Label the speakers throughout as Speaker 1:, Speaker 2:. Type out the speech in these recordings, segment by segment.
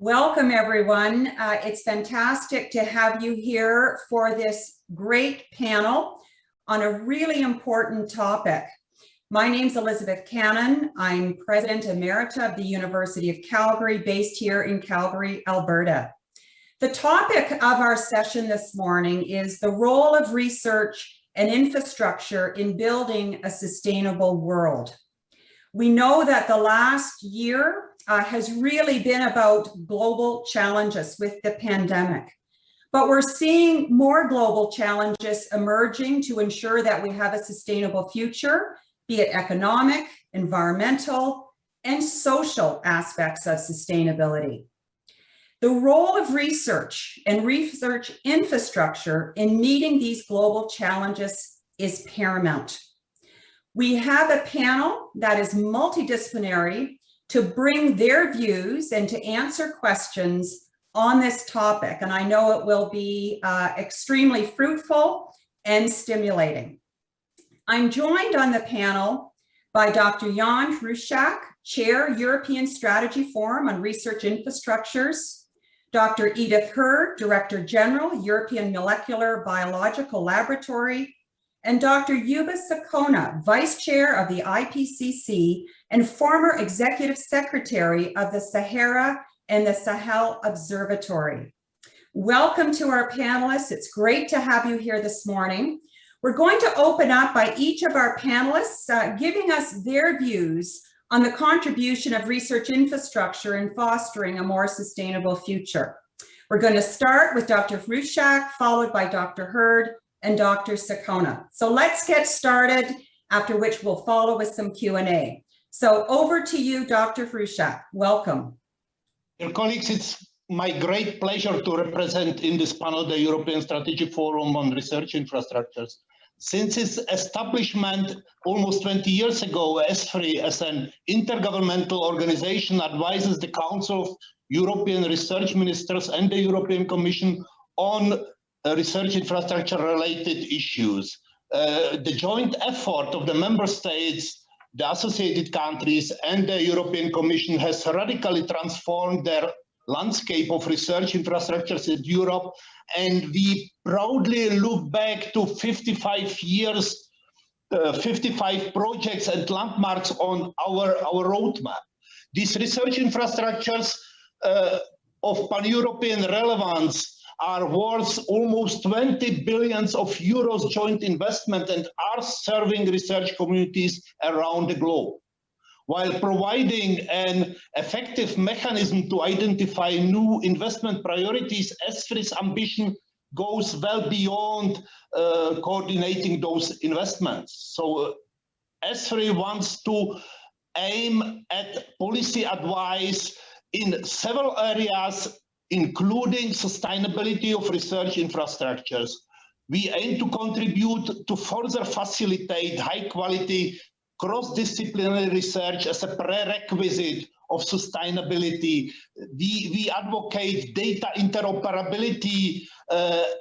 Speaker 1: Welcome, everyone. It's fantastic to have you here for this great panel on a really important topic. My name's Elizabeth Cannon. I'm President Emerita of the University of Calgary, based here in Calgary, Alberta. The topic of our session this morning is the role of research and infrastructure in building a sustainable world. We know that the last year has really been about global challenges with the pandemic, but we're seeing more global challenges emerging to ensure that we have a sustainable future, be it economic, environmental, and social aspects of sustainability. The role of research and research infrastructure in meeting these global challenges is paramount. We have a panel that is multidisciplinary to bring their views and to answer questions on this topic. And I know it will be extremely fruitful and stimulating. I'm joined on the panel by Dr. Jan Hrušák, Chair, European Strategy Forum on Research Infrastructures, Dr. Edith Hurd, Director General, European Molecular Biological Laboratory, and Dr. Yuba Sakona, Vice Chair of the Ipcc and former Executive Secretary of the Sahara and the Sahel Observatory. Welcome to our panelists. It's great to have you here this morning. We're going to open up by each of our panelists giving us their views on the contribution of research infrastructure in fostering a more sustainable future. We're going to start with Dr. Hrušák, followed by Dr. Hurd, and Dr. Sakona. So let's get started, after which we'll follow with some Q&A. So over to you, Dr. Hrušák. Welcome.
Speaker 2: Dear colleagues, it's my great pleasure to represent in this panel the European Strategy Forum on Research Infrastructures. Since its establishment almost 20 years ago, ESFRI, as an intergovernmental organization, advises the Council of European Research Ministers and the European Commission on research infrastructure related issues. The joint effort of the member states, the associated countries, and the European Commission has radically transformed their landscape of research infrastructures in Europe, and we proudly look back to 55 years, 55 projects and landmarks on our roadmap. These research infrastructures of pan-European relevance are worth almost 20 billion euros joint investment and are serving research communities around the globe. While providing an effective mechanism to identify new investment priorities, ESFRI's ambition goes well beyond coordinating those investments. So ESFRI wants to aim at policy advice in several areas, including sustainability of research infrastructures. We aim to contribute to further facilitate high-quality cross-disciplinary research as a prerequisite of sustainability. We advocate data interoperability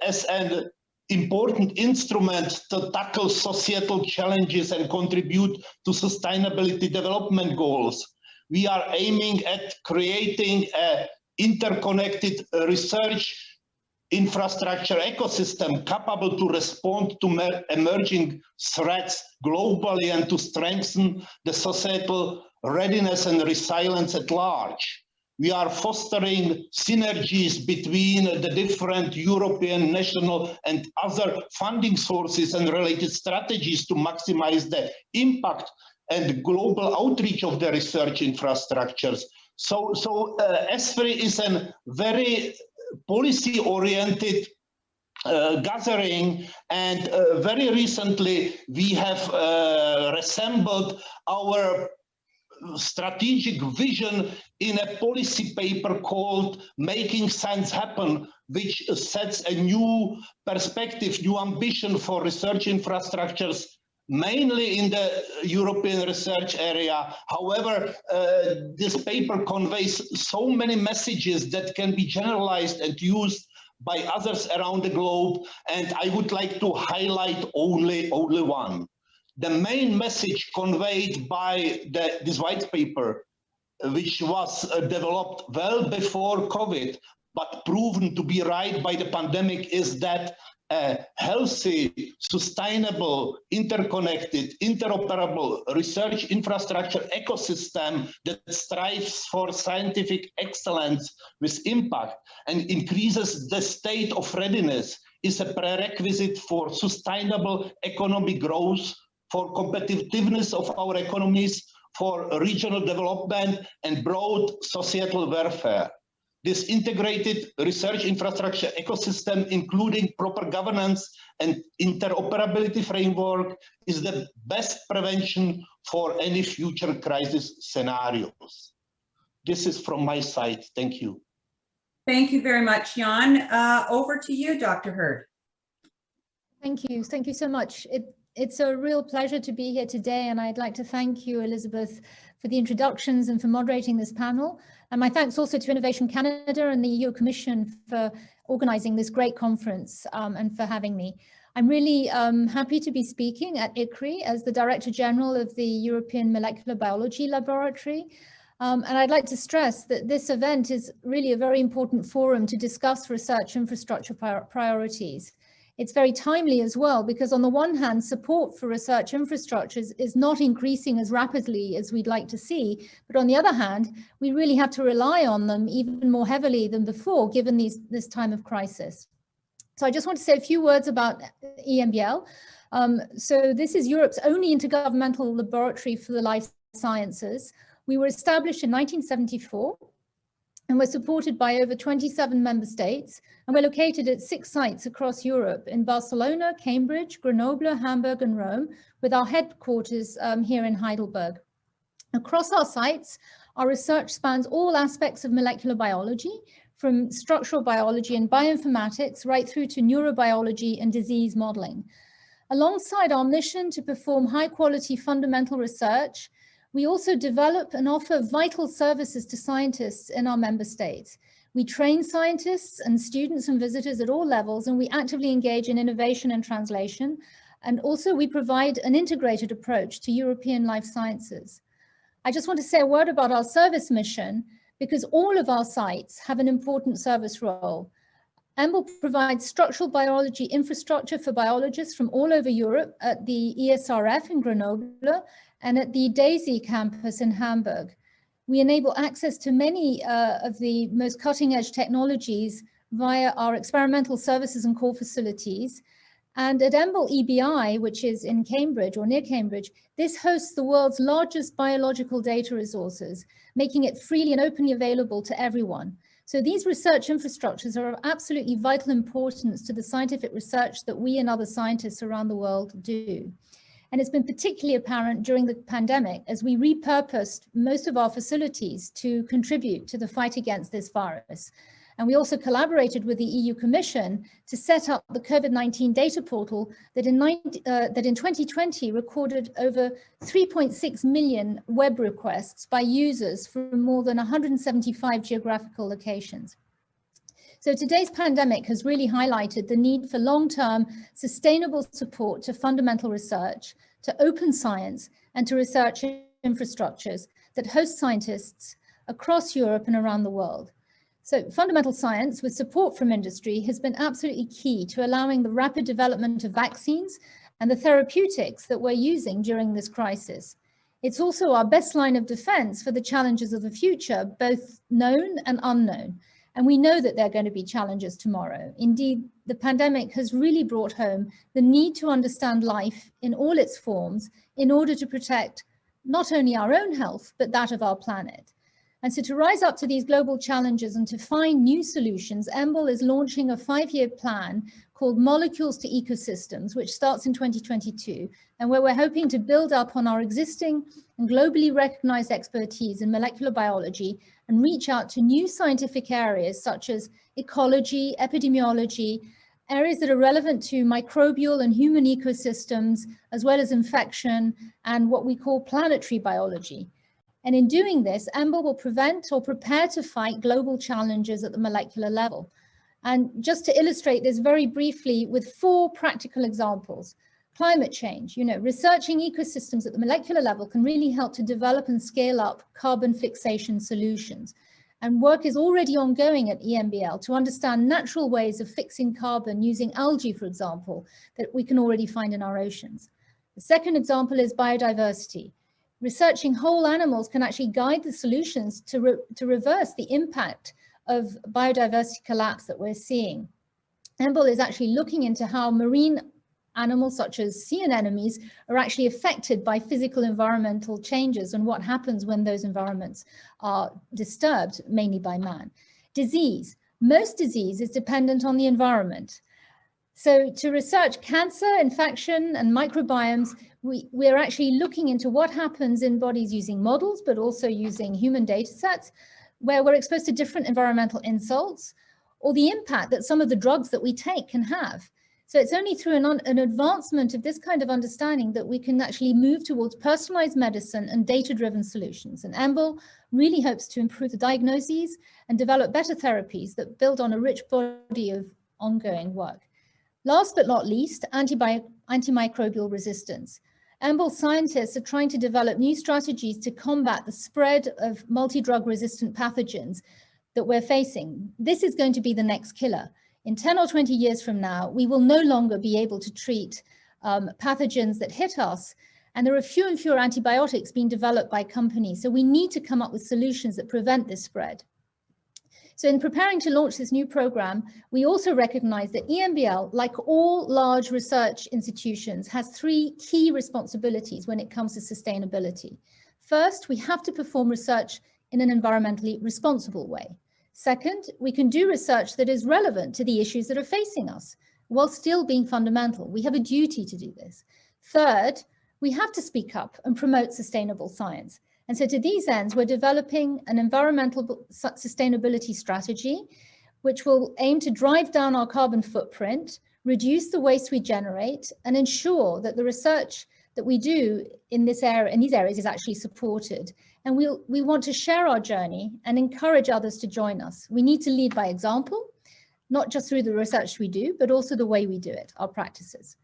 Speaker 2: as an important instrument to tackle societal challenges and contribute to sustainability development goals. We are aiming at creating a interconnected research infrastructure ecosystem capable to respond to emerging threats globally and to strengthen the societal readiness and resilience at large. We are fostering synergies between the different European, national, and other funding sources and related strategies to maximize the impact and global outreach of the research infrastructures. So ESFRI is a very policy-oriented gathering, and very recently we have reassembled our strategic vision in a policy paper called Making Science Happen, which sets a new perspective, new ambition for research infrastructures, mainly in the European research area. However, this paper conveys so many messages that can be generalized and used by others around the globe, and I would like to highlight only one. The main message conveyed by this white paper which was developed well before COVID, but proven to be right by the pandemic, is that a healthy, sustainable, interconnected, interoperable research infrastructure ecosystem that strives for scientific excellence with impact and increases the state of readiness is a prerequisite for sustainable economic growth, for competitiveness of our economies, for regional development and broad societal welfare. This integrated research infrastructure ecosystem, including proper governance and interoperability framework, is the best prevention for any future crisis scenarios. This is from my side. Thank you.
Speaker 1: Thank you very much, Jan. Over to you, Dr. Hurd.
Speaker 3: Thank you. Thank you so much. It's a real pleasure to be here today, and I'd like to thank you, Elizabeth, for the introductions and for moderating this panel. And my thanks also to Innovation Canada and the EU Commission for organizing this great conference and for having me. I'm really happy to be speaking at Icri as the Director General of the European Molecular Biology Laboratory. And I'd like to stress that this event is really a very important forum to discuss research infrastructure priorities. It's very timely as well, because on the one hand, support for research infrastructures is not increasing as rapidly as we'd like to see. But on the other hand, we really have to rely on them even more heavily than before, given this time of crisis. So I just want to say a few words about EMBL. So this is Europe's only intergovernmental laboratory for the life sciences. We were established in 1974. And we're supported by over 27 member states, and we're located at 6 sites across Europe in Barcelona, Cambridge, Grenoble, Hamburg, and Rome, with our headquarters here in Heidelberg. Across our sites, our research spans all aspects of molecular biology, from structural biology and bioinformatics right through to neurobiology and disease modeling. Alongside our mission to perform high-quality fundamental research, we also develop and offer vital services to scientists in our member states. We train scientists and students and visitors at all levels, and we actively engage in innovation and translation. And also we provide an integrated approach to European life sciences. I just want to say a word about our service mission, because all of our sites have an important service role. EMBL provides structural biology infrastructure for biologists from all over Europe at the ESRF in Grenoble and at the DAISY campus in Hamburg. We enable access to many of the most cutting-edge technologies via our experimental services and core facilities. And at EMBL EBI, which is in Cambridge or near Cambridge, this hosts the world's largest biological data resources, making it freely and openly available to everyone. So these research infrastructures are of absolutely vital importance to the scientific research that we and other scientists around the world do. And it's been particularly apparent during the pandemic as we repurposed most of our facilities to contribute to the fight against this virus. And we also collaborated with the EU Commission to set up the COVID-19 data portal that in 2020 recorded over 3.6 million web requests by users from more than 175 geographical locations. So today's pandemic has really highlighted the need for long-term sustainable support to fundamental research, to open science, and to research infrastructures that host scientists across Europe and around the world. So fundamental science with support from industry has been absolutely key to allowing the rapid development of vaccines and the therapeutics that we're using during this crisis. It's also our best line of defense for the challenges of the future, both known and unknown. And we know that there are going to be challenges tomorrow. Indeed, the pandemic has really brought home the need to understand life in all its forms in order to protect not only our own health, but that of our planet. And so to rise up to these global challenges and to find new solutions, EMBL is launching a 5-year plan called Molecules to Ecosystems, which starts in 2022, and where we're hoping to build up on our existing and globally recognized expertise in molecular biology and reach out to new scientific areas such as ecology, epidemiology, areas that are relevant to microbial and human ecosystems, as well as infection and what we call planetary biology. And in doing this, EMBL will prevent or prepare to fight global challenges at the molecular level. And just to illustrate this very briefly with 4 practical examples. climate change. Researching ecosystems at the molecular level can really help to develop and scale up carbon fixation solutions. And work is already ongoing at EMBL to understand natural ways of fixing carbon using algae, for example, that we can already find in our oceans. The second example is biodiversity. Researching whole animals can actually guide the solutions to reverse the impact of biodiversity collapse that we're seeing. EMBL is actually looking into how marine animals such as sea anemones are actually affected by physical environmental changes and what happens when those environments are disturbed, mainly by man. Disease. Most disease is dependent on the environment. So to research cancer, infection, and microbiomes, we're actually looking into what happens in bodies using models, but also using human data sets, where we're exposed to different environmental insults, or the impact that some of the drugs that we take can have. So it's only through an advancement of this kind of understanding that we can actually move towards personalized medicine and data-driven solutions. And EMBL really hopes to improve the diagnoses and develop better therapies that build on a rich body of ongoing work. Last but not least, antimicrobial resistance. EMBL scientists are trying to develop new strategies to combat the spread of multi-drug resistant pathogens that we're facing. This is going to be the next killer. In 10 or 20 years from now, we will no longer be able to treat pathogens that hit us. And there are fewer and fewer antibiotics being developed by companies. So we need to come up with solutions that prevent this spread. So in preparing to launch this new program, we also recognize that EMBL, like all large research institutions, has three key responsibilities when it comes to sustainability. First, we have to perform research in an environmentally responsible way. Second, we can do research that is relevant to the issues that are facing us while still being fundamental. We have a duty to do this. Third, we have to speak up and promote sustainable science. And so to these ends, we're developing an environmental sustainability strategy, which will aim to drive down our carbon footprint, reduce the waste we generate, and ensure that the research that we do in these areas is actually supported. And we want to share our journey and encourage others to join us. We need to lead by example, not just through the research we do, but also the way we do it, our practices.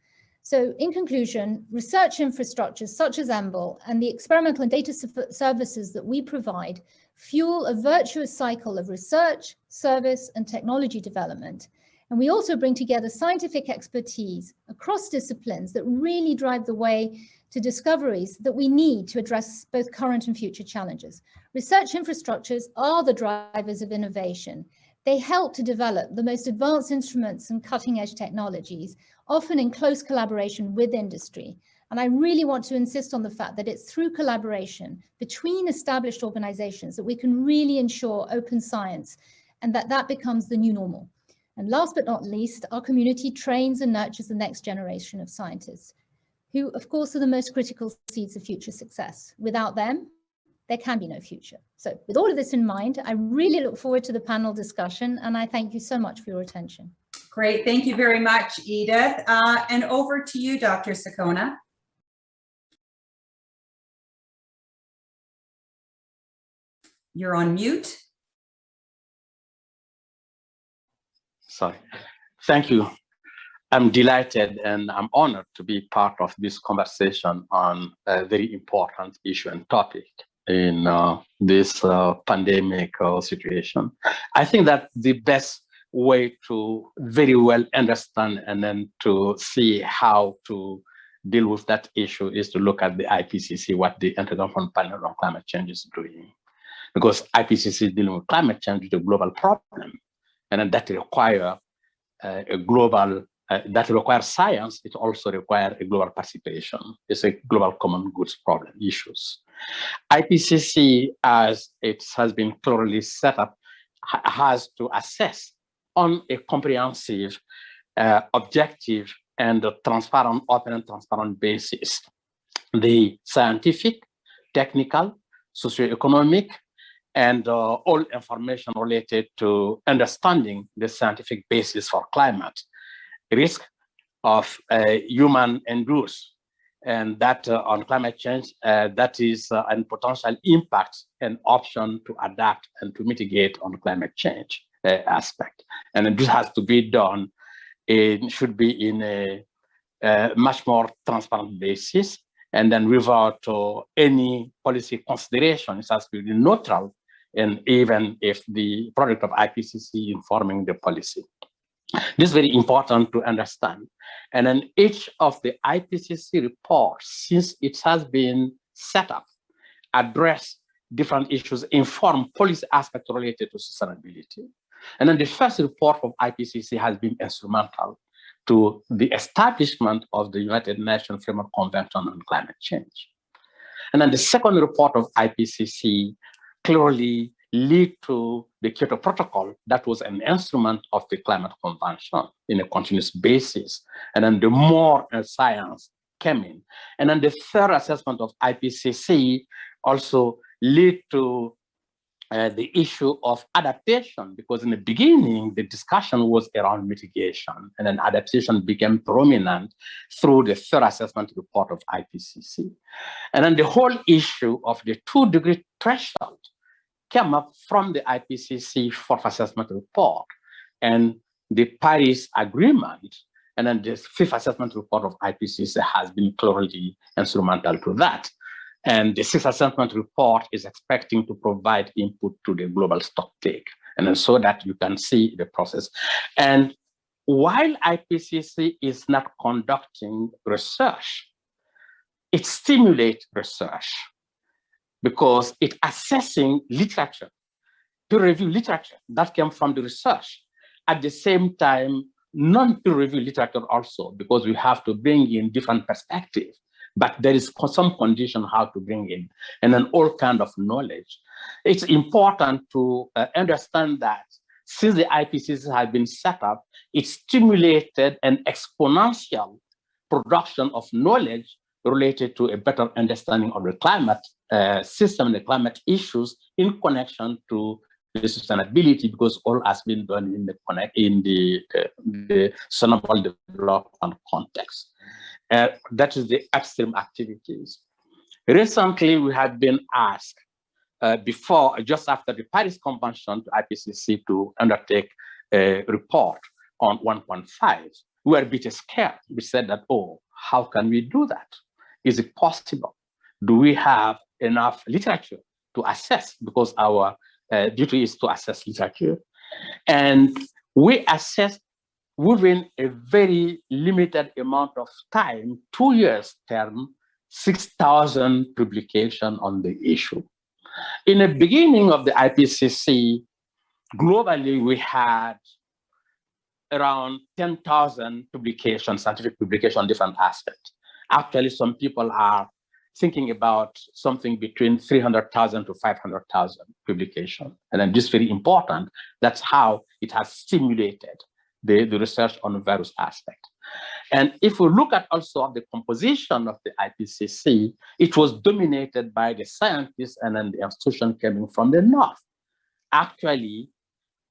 Speaker 3: So in conclusion, research infrastructures such as EMBL and the experimental and data services that we provide fuel a virtuous cycle of research, service, and technology development. And we also bring together scientific expertise across disciplines that really drive the way to discoveries that we need to address both current and future challenges. Research infrastructures are the drivers of innovation. They help to develop the most advanced instruments and cutting-edge technologies, often in close collaboration with industry. And I really want to insist on the fact that it's through collaboration between established organizations that we can really ensure open science and that becomes the new normal. And last but not least, our community trains and nurtures the next generation of scientists, who of course are the most critical seeds of future success. Without them, there can be no future. So with all of this in mind, I really look forward to the panel discussion, and I thank you so much for your attention.
Speaker 1: Great, thank you very much, Edith. And over to you, Dr. Sakona. You're on mute.
Speaker 4: Sorry. Thank you. I'm delighted and I'm honored to be part of this conversation on a very important issue and topic in this pandemic situation. I think that the best way to very well understand and then to see how to deal with that issue is to look at the Ipcc, what the Intergovernmental Panel on Climate Change is doing. Because Ipcc is dealing with climate change is a global problem, and then that requires a global, that requires science. It also requires a global participation. It's a global common goods problem issues. Ipcc, as it has been clearly set up, has to assess on a comprehensive, objective, and transparent, open and transparent basis the scientific, technical, socioeconomic, and all information related to understanding the scientific basis for climate, risk of human endures, and that on climate change, that is and potential impact and option to adapt and to mitigate on climate change aspect. And this has to be done, it should be in a much more transparent basis, and then without any policy consideration. It has to be neutral, and even if the product of IPCC informing the policy. This is very important to understand. And then each of the IPCC reports, since it has been set up, address different issues, inform policy aspects related to sustainability. And then the first report of IPCC has been instrumental to the establishment of the United Nations Framework Convention on Climate Change. And then the second report of IPCC clearly lead to the Kyoto Protocol that was an instrument of the Climate Convention in a continuous basis. And then the more science came in. And then the third assessment of IPCC also lead to the issue of adaptation, because in the beginning, the discussion was around mitigation, and then adaptation became prominent through the third assessment report of IPCC. And then the whole issue of the 2-degree threshold came up from the IPCC fourth assessment report and the Paris Agreement, and then the fifth assessment report of IPCC has been clearly instrumental to that. And the sixth assessment report is expecting to provide input to the global stocktake, and then so that you can see the process. And while IPCC is not conducting research, it stimulates research because it's assessing literature, peer-reviewed literature that came from the research. At the same time, non-peer-reviewed literature also, because we have to bring in different perspectives. But there is some condition how to bring in, and then all kind of knowledge. It's important to understand that since the IPCC has been set up, it stimulated an exponential production of knowledge related to a better understanding of the climate system and the climate issues in connection to the sustainability, because all has been done in the sustainable development context. That is the upstream activities. Recently, we have been asked just after the Paris Convention to IPCC to undertake a report on 1.5. We were a bit scared. We said that, oh, how can we do that? Is it possible? Do we have enough literature to assess? Because our duty is to assess literature. And we assessed within a very limited amount of time, 2 years term, 6,000 publications on the issue. In the beginning of the IPCC, globally, we had around 10,000 publications, scientific publications on different aspects. Actually, some people are thinking about something between 300,000 to 500,000 publications. And then this is very important. That's how it has stimulated the research on various aspects. And if we look at also the composition of the IPCC, it was dominated by the scientists and then the institution coming from the north. Actually,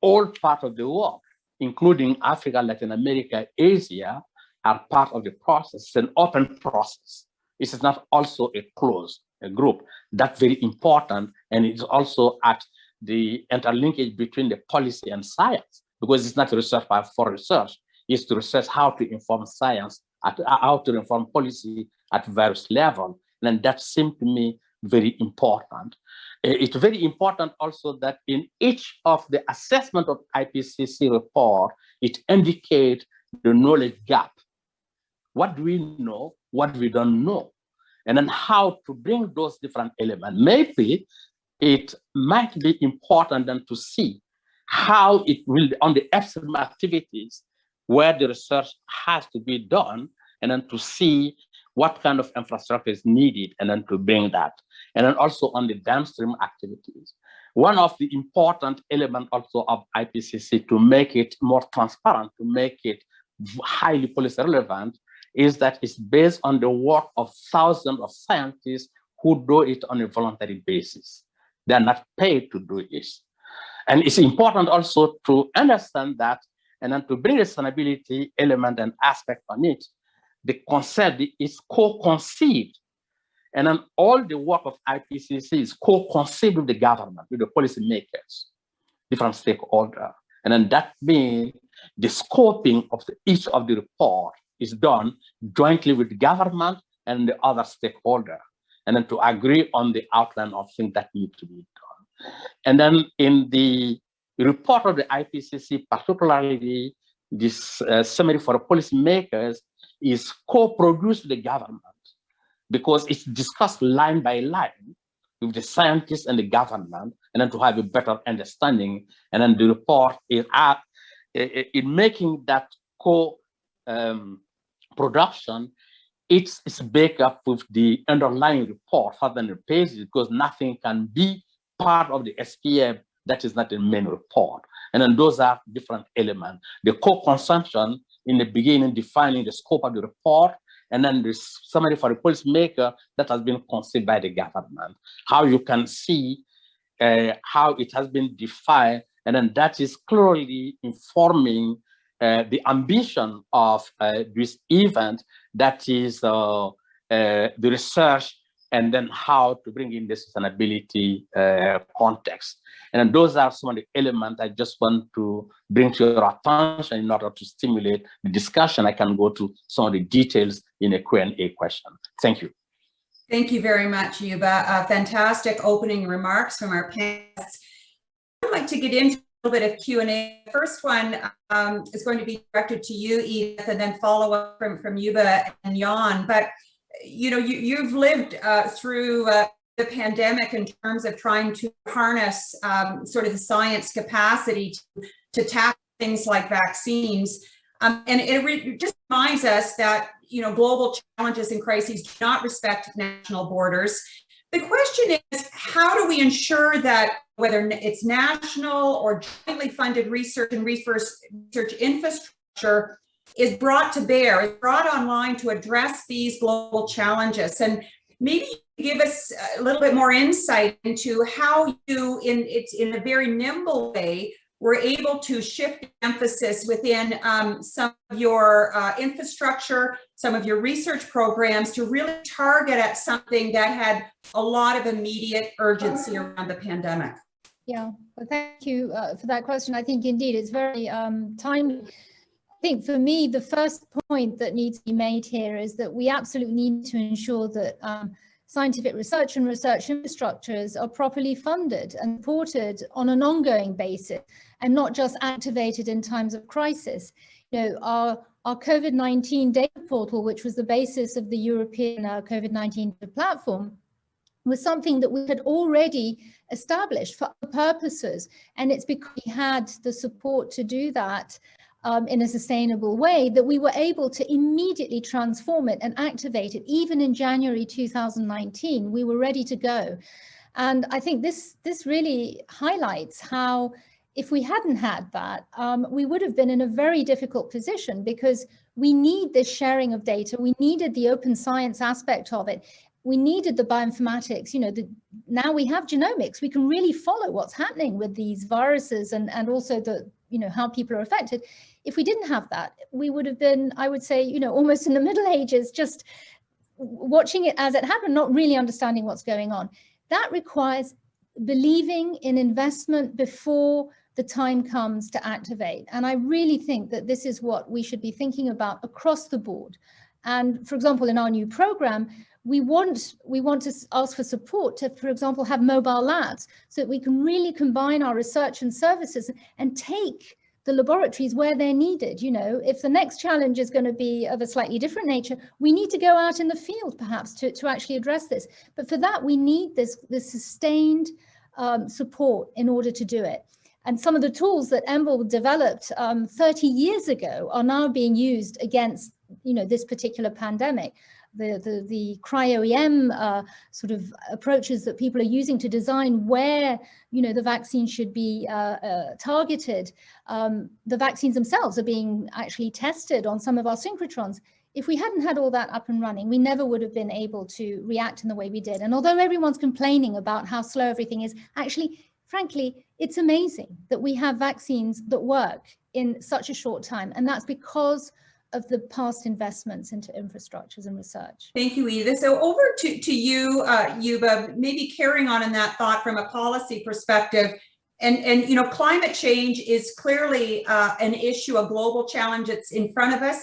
Speaker 4: all parts of the world, including Africa, Latin America, Asia, are part of the process. It's an open process. It is not also a closed group. That's very important. And it's also at the interlinkage between the policy and science, because it's not research for research. It's to research how to inform science, how to inform policy at various levels. And that seems to me very important. It's very important also that in each of the assessment of IPCC report, it indicates the knowledge gap. What do we know? What we don't know? And then how to bring those different elements. Maybe it might be important then to see how it will, on the upstream activities, where the research has to be done, and then to see what kind of infrastructure is needed, and then to bring that. And then also on the downstream activities. One of the important elements also of IPCC to make it more transparent, to make it highly policy relevant, is that it's based on the work of thousands of scientists who do it on a voluntary basis. They're not paid to do this. And it's important also to understand that, and then to bring the sustainability element and aspect on it, the concept is co-conceived. And then all the work of IPCC is co-conceived with the government, with the policymakers, different stakeholders. And then that means the scoping of each of the report is done jointly with the government and the other stakeholder, and then to agree on the outline of things that need to be done. And then in the report of the Ipcc, particularly this summary for policymakers, is co-produced with the government because it's discussed line by line with the scientists and the government, and then to have a better understanding. And then the report is in making that co-production, it's baked up with the underlying report rather than the pages, because nothing can be part of the SPM that is not the main report. And then those are different elements. The co-consumption in the beginning, defining the scope of the report, and then the summary for the policymaker that has been conceived by the government. How you can see how it has been defined, and then that is clearly informing the ambition of this event, that is the research, and then how to bring in the sustainability context. And those are some of the elements I just want to bring to your attention in order to stimulate the discussion. I can go to some of the details in a Q&A question. Thank you.
Speaker 1: Thank you very much, Yuba. Fantastic opening remarks from our panelists. I'd like to get into a little bit of Q&A. The first one is going to be directed to you, Edith, and then follow up from Yuba and Jan. But you know, you've lived through the pandemic in terms of trying to harness sort of the science capacity to tackle things like vaccines. And it just reminds us that, you know, global challenges and crises do not respect national borders. The question is, how do we ensure that whether it's national or jointly funded research and research infrastructure is brought to bear, is brought online to address these global challenges? And maybe give us a little bit more insight into how you, in a very nimble way, were able to shift emphasis within some of your infrastructure, some of your research programs, to really target at something that had a lot of immediate urgency around the pandemic.
Speaker 3: Yeah, well, thank you for that question. I think indeed it's very timely. I think for me, the first point that needs to be made here is that we absolutely need to ensure that scientific research and research infrastructures are properly funded and supported on an ongoing basis, and not just activated in times of crisis. You know, our COVID-19 data portal, which was the basis of the European COVID-19 platform, was something that we had already established for other purposes. And it's because we had the support to do that in a sustainable way that we were able to immediately transform it and activate it. Even in January 2019, we were ready to go. And I think this really highlights how, if we hadn't had that, we would have been in a very difficult position, because we need this sharing of data. We needed the open science aspect of it. We needed the bioinformatics. You know, now we have genomics. We can really follow what's happening with these viruses and also the, you know, how people are affected. If we didn't have that, we would have been, I would say, you know, almost in the Middle Ages, just watching it as it happened, not really understanding what's going on. That requires believing in investment before the time comes to activate. And I really think that this is what we should be thinking about across the board. And for example, in our new program, we want to ask for support to, for example, have mobile labs so that we can really combine our research and services and take the laboratories where they're needed. You know, if the next challenge is going to be of a slightly different nature, we need to go out in the field perhaps to actually address this. But for that, we need this sustained support in order to do it. And some of the tools that EMBL developed 30 years ago are now being used against, you know, this particular pandemic. The cryo-EM sort of approaches that people are using to design where, you know, the vaccine should be targeted. The vaccines themselves are being actually tested on some of our synchrotrons. If we hadn't had all that up and running, we never would have been able to react in the way we did. And although everyone's complaining about how slow everything is, actually, frankly, it's amazing that we have vaccines that work in such a short time. And that's because of the past investments into infrastructures and research.
Speaker 1: Thank you, Edith. So over to you, Yuba, maybe carrying on in that thought from a policy perspective. And you know, climate change is clearly an issue, a global challenge that's in front of us.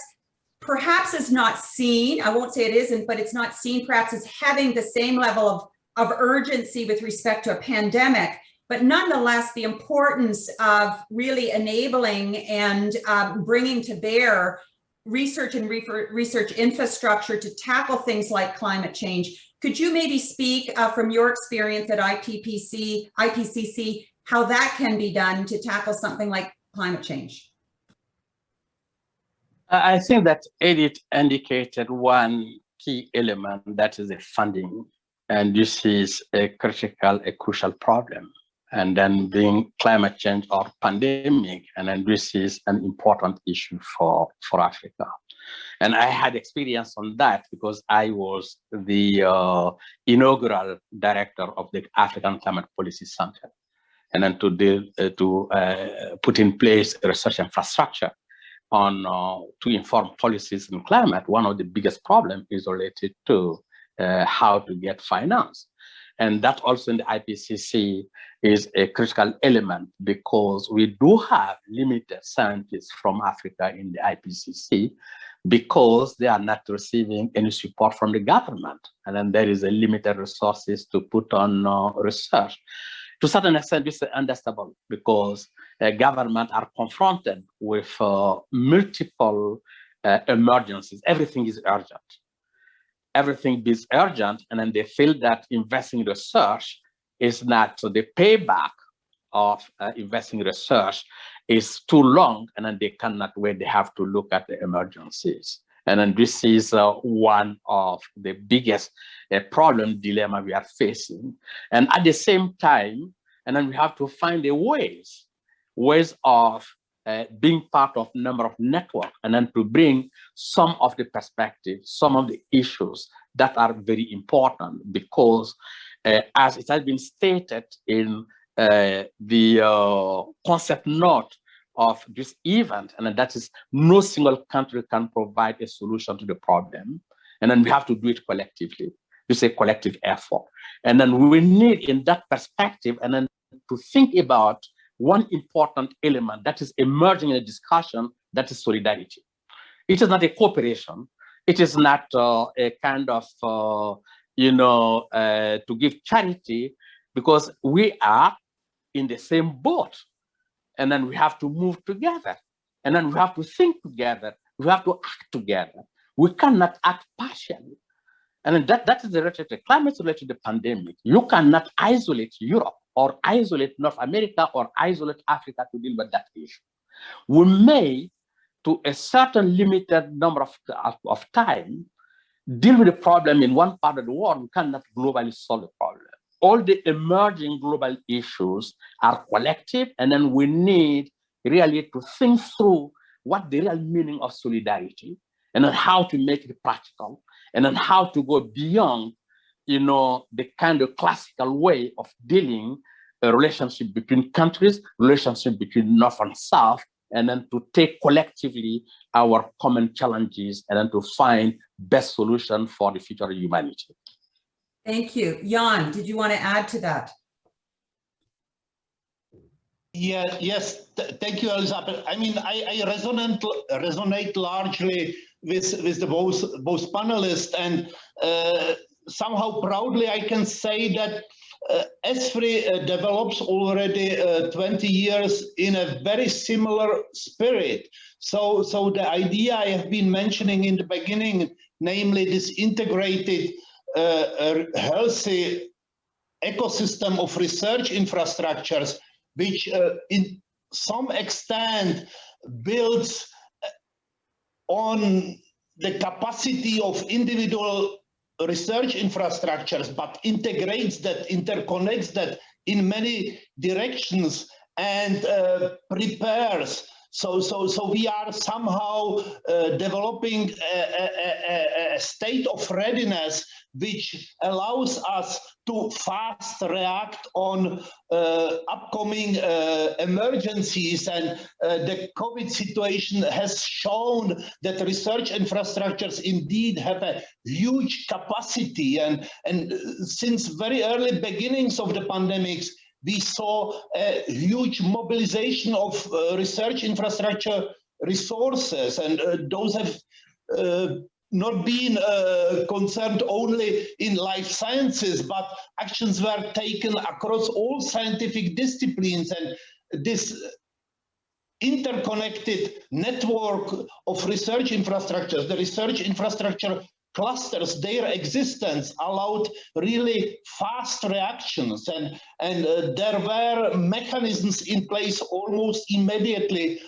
Speaker 1: perhaps is not seen, I won't say it isn't, but it's not seen perhaps as having the same level of urgency with respect to a pandemic, but nonetheless, the importance of really enabling and bringing to bear research and research infrastructure to tackle things like climate change. Could you maybe speak from your experience at Ipcc, how that can be done to tackle something like climate change?
Speaker 4: I think that Edith indicated one key element, that is the funding. And this is a crucial problem. And then being climate change or pandemic, and then this is an important issue for Africa. And I had experience on that because I was the inaugural director of the African Climate Policy Center, and then to put in place a research infrastructure on to inform policies in climate. One of the biggest problems is related to how to get finance. And that also in the Ipcc is a critical element because we do have limited scientists from Africa in the Ipcc because they are not receiving any support from the government. And then there is a limited resources to put on research. To a certain extent, this is understandable because government are confronted with multiple emergencies. Everything is urgent. Everything is urgent, and then they feel that investing in research is not, so the payback of investing in research is too long, and then they cannot wait. They have to look at the emergencies. And then this is one of the biggest dilemma we are facing. And at the same time, and then we have to find a ways of being part of a number of networks, and then to bring some of the perspectives, some of the issues that are very important, because as it has been stated in the concept note of this event, and that is no single country can provide a solution to the problem, and then we have to do it collectively. It's a collective effort. And then we need in that perspective, and then to think about one important element that is emerging in the discussion, that is solidarity. It is not a cooperation. It is not a kind of, to give charity, because we are in the same boat. And then we have to move together. And then we have to think together. We have to act together. We cannot act partially. And then that is related to climate, related to the pandemic. You cannot isolate Europe or isolate North America or isolate Africa to deal with that issue. We may, to a certain limited number of time, deal with the problem in one part of the world. We cannot globally solve the problem. All the emerging global issues are collective, and then we need really to think through what the real meaning of solidarity, and then how to make it practical, and then how to go beyond, the kind of classical way of dealing a relationship between countries, relationship between North and South, and then to take collectively our common challenges, and then to find best solution for the future of humanity.
Speaker 1: Thank you. Jan, did you want to add to that?
Speaker 2: Yeah, yes, thank you, Elizabeth. I mean, I resonate largely with the both panelists, and somehow proudly I can say that Icri develops already 20 years in a very similar spirit. So the idea I have been mentioning in the beginning, namely this integrated healthy ecosystem of research infrastructures, which in some extent builds on the capacity of individual research infrastructures, but integrates that, interconnects that in many directions, and prepares. So we are somehow developing a state of readiness which allows us to fast react on upcoming emergencies. And the COVID situation has shown that research infrastructures indeed have a huge capacity. And since very early beginnings of the pandemics, we saw a huge mobilization of research infrastructure resources, and those have not being concerned only in life sciences, but actions were taken across all scientific disciplines, and this interconnected network of research infrastructures, the research infrastructure clusters, their existence allowed really fast reactions, and there were mechanisms in place almost immediately,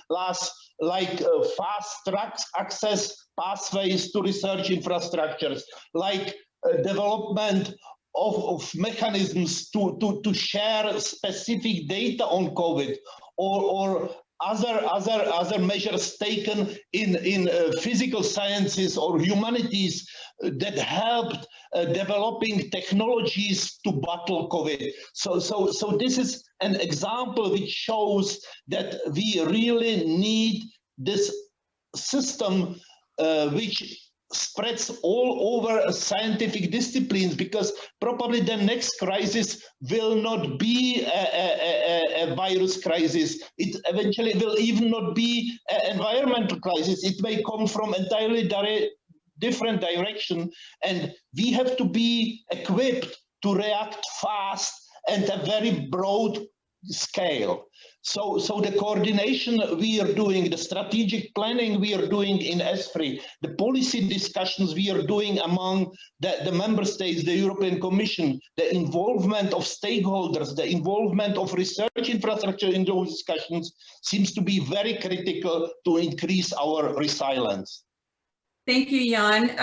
Speaker 2: like fast track access pathways to research infrastructures, like development of mechanisms to share specific data on COVID, or other measures taken in physical sciences or humanities that helped developing technologies to battle COVID. So this is an example which shows that we really need this system which spreads all over scientific disciplines, because probably the next crisis will not be a virus crisis. It eventually will even not be an environmental crisis. It may come from entirely different direction, and we have to be equipped to react fast and a very broad scale. So the coordination we are doing, the strategic planning we are doing in ESFRI, the policy discussions we are doing among the member states, the European Commission, the involvement of stakeholders, the involvement of research infrastructure in those discussions seems to be very critical to increase our resilience.
Speaker 1: Thank you, Jan.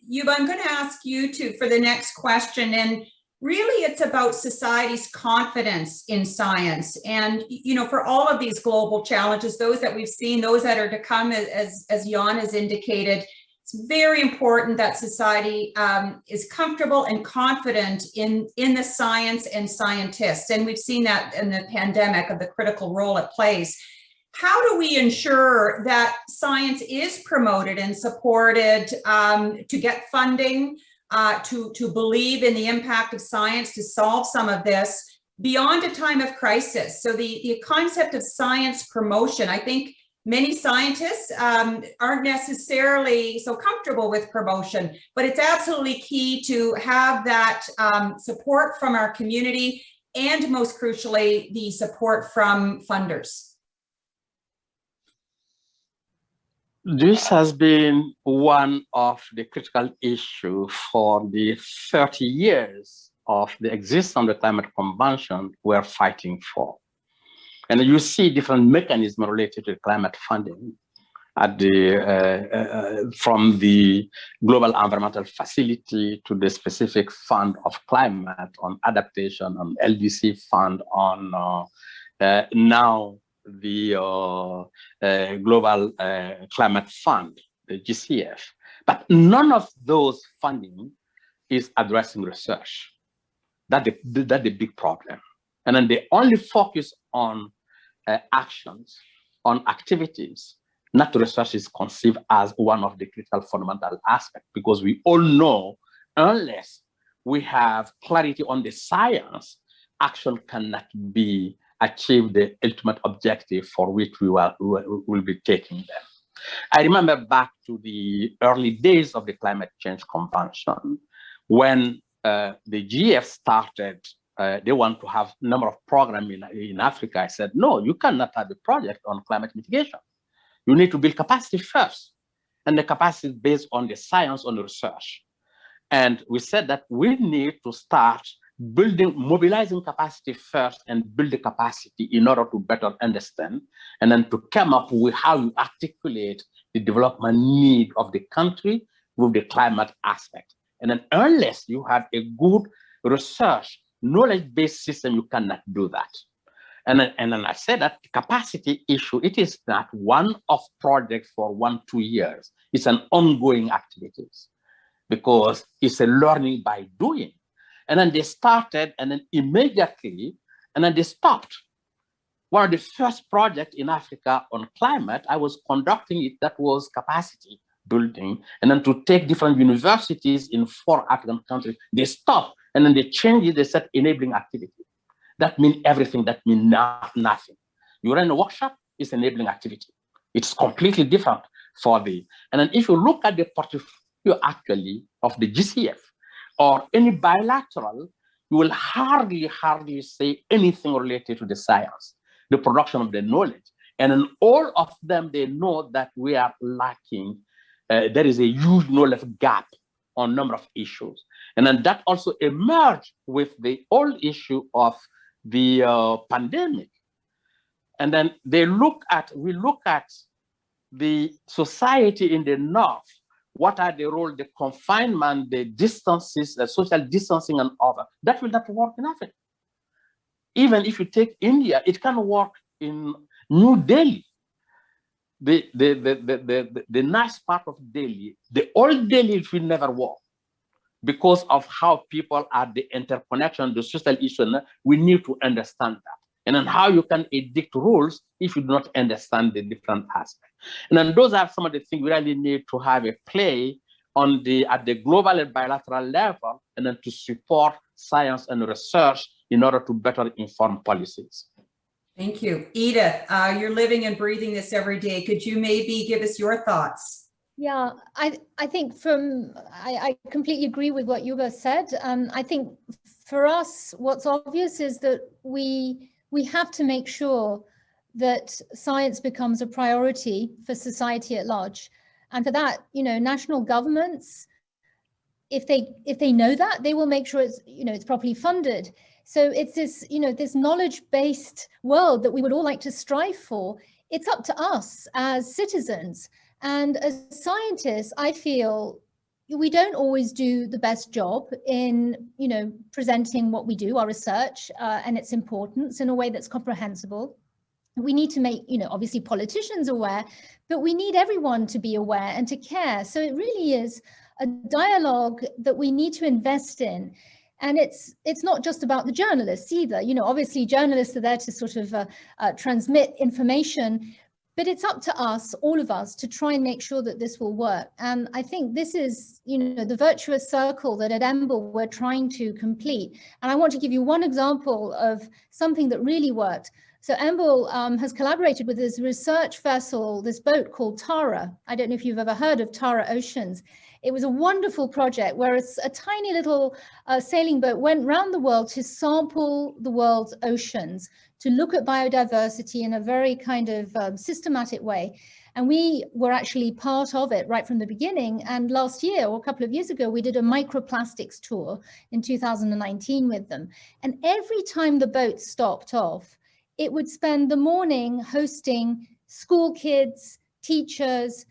Speaker 1: Yuba, I'm going to ask you for the next question, and really it's about society's confidence in science. And, you know, for all of these global challenges, those that we've seen, those that are to come, as Jan has indicated, it's very important that society is comfortable and confident in the science and scientists. And we've seen that in the pandemic, of the critical role it plays. How do we ensure that science is promoted and supported to get funding, to believe in the impact of science to solve some of this beyond a time of crisis? So the concept of science promotion, I think many scientists aren't necessarily so comfortable with promotion, but it's absolutely key to have that support from our community, and most crucially, the support from funders.
Speaker 4: This has been one of the critical issues for the 30 years of the existence of the Climate Convention we're fighting for. And you see different mechanisms related to climate funding at from the Global Environmental Facility to the specific fund of climate on adaptation, on LDC fund, on now the Global Climate Fund, the GCF. But none of those funding is addressing research. That's the big problem. And then they only focus on actions, on activities. Not research is conceived as one of the critical fundamental aspects, because we all know unless we have clarity on the science, action cannot be achieve the ultimate objective for which we will be taking them. I remember back to the early days of the Climate Change Convention, when the GF started, they want to have a number of programs in Africa. I said, no, you cannot have a project on climate mitigation. You need to build capacity first, and the capacity is based on the science, on the research. And we said that we need to start mobilizing capacity first, and build the capacity in order to better understand, and then to come up with how you articulate the development need of the country with the climate aspect. And then unless you have a good research, knowledge-based system, you cannot do that. And then I said that the capacity issue, it is not one of projects for 1-2 years. It's an ongoing activities, because it's a learning by doing. And then they started, and then immediately, and then they stopped. One of the first projects in Africa on climate, I was conducting it, that was capacity building. And then to take different universities in 4 African countries, they stopped, and then they changed it, they said enabling activity. That means everything, that means nothing. You run a workshop, it's enabling activity. It's completely different. for the. And then if you look at the portfolio actually of the GCF or any bilateral, you will hardly say anything related to the science, the production of the knowledge. And in all of them, they know that we are lacking. There is a huge knowledge gap on a number of issues. And then that also emerged with the whole issue of the pandemic. And then we look at the society in the North. What are the role, the confinement, the distances, the social distancing and other? That will not work in Africa. Even if you take India, it can work in New Delhi. The nice part of Delhi, the old Delhi will never work because of how people are, the interconnection, the social issue. We need to understand that. And then how you can edict rules if you do not understand the different aspects. And then those are some of the things we really need to have a play on at the global and bilateral level, and then to support science and research in order to better inform policies.
Speaker 1: Thank you. Edith, you're living and breathing this every day. Could you maybe give us your thoughts?
Speaker 3: Yeah, I think I completely agree with what Yuba said. I think for us, what's obvious is that we have to make sure that science becomes a priority for society at large. And for that, national governments, if they know that, they will make sure it's properly funded. So it's this, this knowledge-based world that we would all like to strive for. It's up to us as citizens. And as scientists, I feel we don't always do the best job in, presenting what we do, our research, and its importance in a way that's comprehensible. We need to make, obviously politicians aware, but we need everyone to be aware and to care. So it really is a dialogue that we need to invest in. And it's not just about the journalists either. Obviously journalists are there to sort of transmit information, but it's up to us, all of us, to try and make sure that this will work. And I think this is, the virtuous circle that at EMBL we're trying to complete. And I want to give you one example of something that really worked. So EMBL has collaborated with this research vessel, this boat called Tara. I don't know if you've ever heard of Tara Oceans. It was a wonderful project where a tiny little sailing boat went around the world to sample the world's oceans, to look at biodiversity in a very kind of systematic way. And we were actually part of it right from the beginning. And last year, or a couple of years ago, we did a microplastics tour in 2019 with them. And every time the boat stopped off, it would spend the morning hosting school kids, teachers,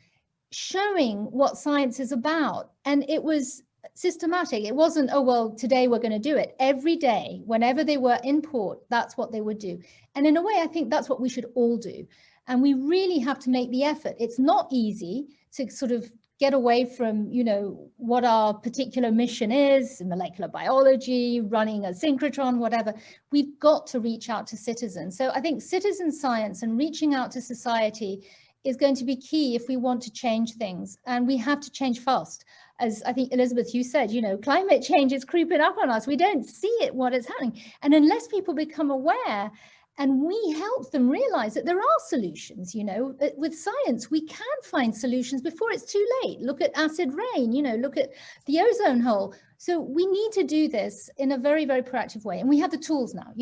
Speaker 3: showing what science is about. And it was systematic. It wasn't, oh, well, today we're going to do it. Every day, whenever they were in port, that's what they would do. And in a way, I think that's what we should all do. And we really have to make the effort. It's not easy to sort of get away from, what our particular mission is, molecular biology, running a synchrotron, whatever. We've got to reach out to citizens. So I think citizen science and reaching out to society is going to be key if we want to change things. And we have to change fast. As I think, Elizabeth, you said, climate change is creeping up on us. We don't see it, what is happening. And unless people become aware and we help them realize that there are solutions, with science, we can find solutions before it's too late. Look at acid rain, look at the ozone hole. So we need to do this in a very, very proactive way. And we have the tools now,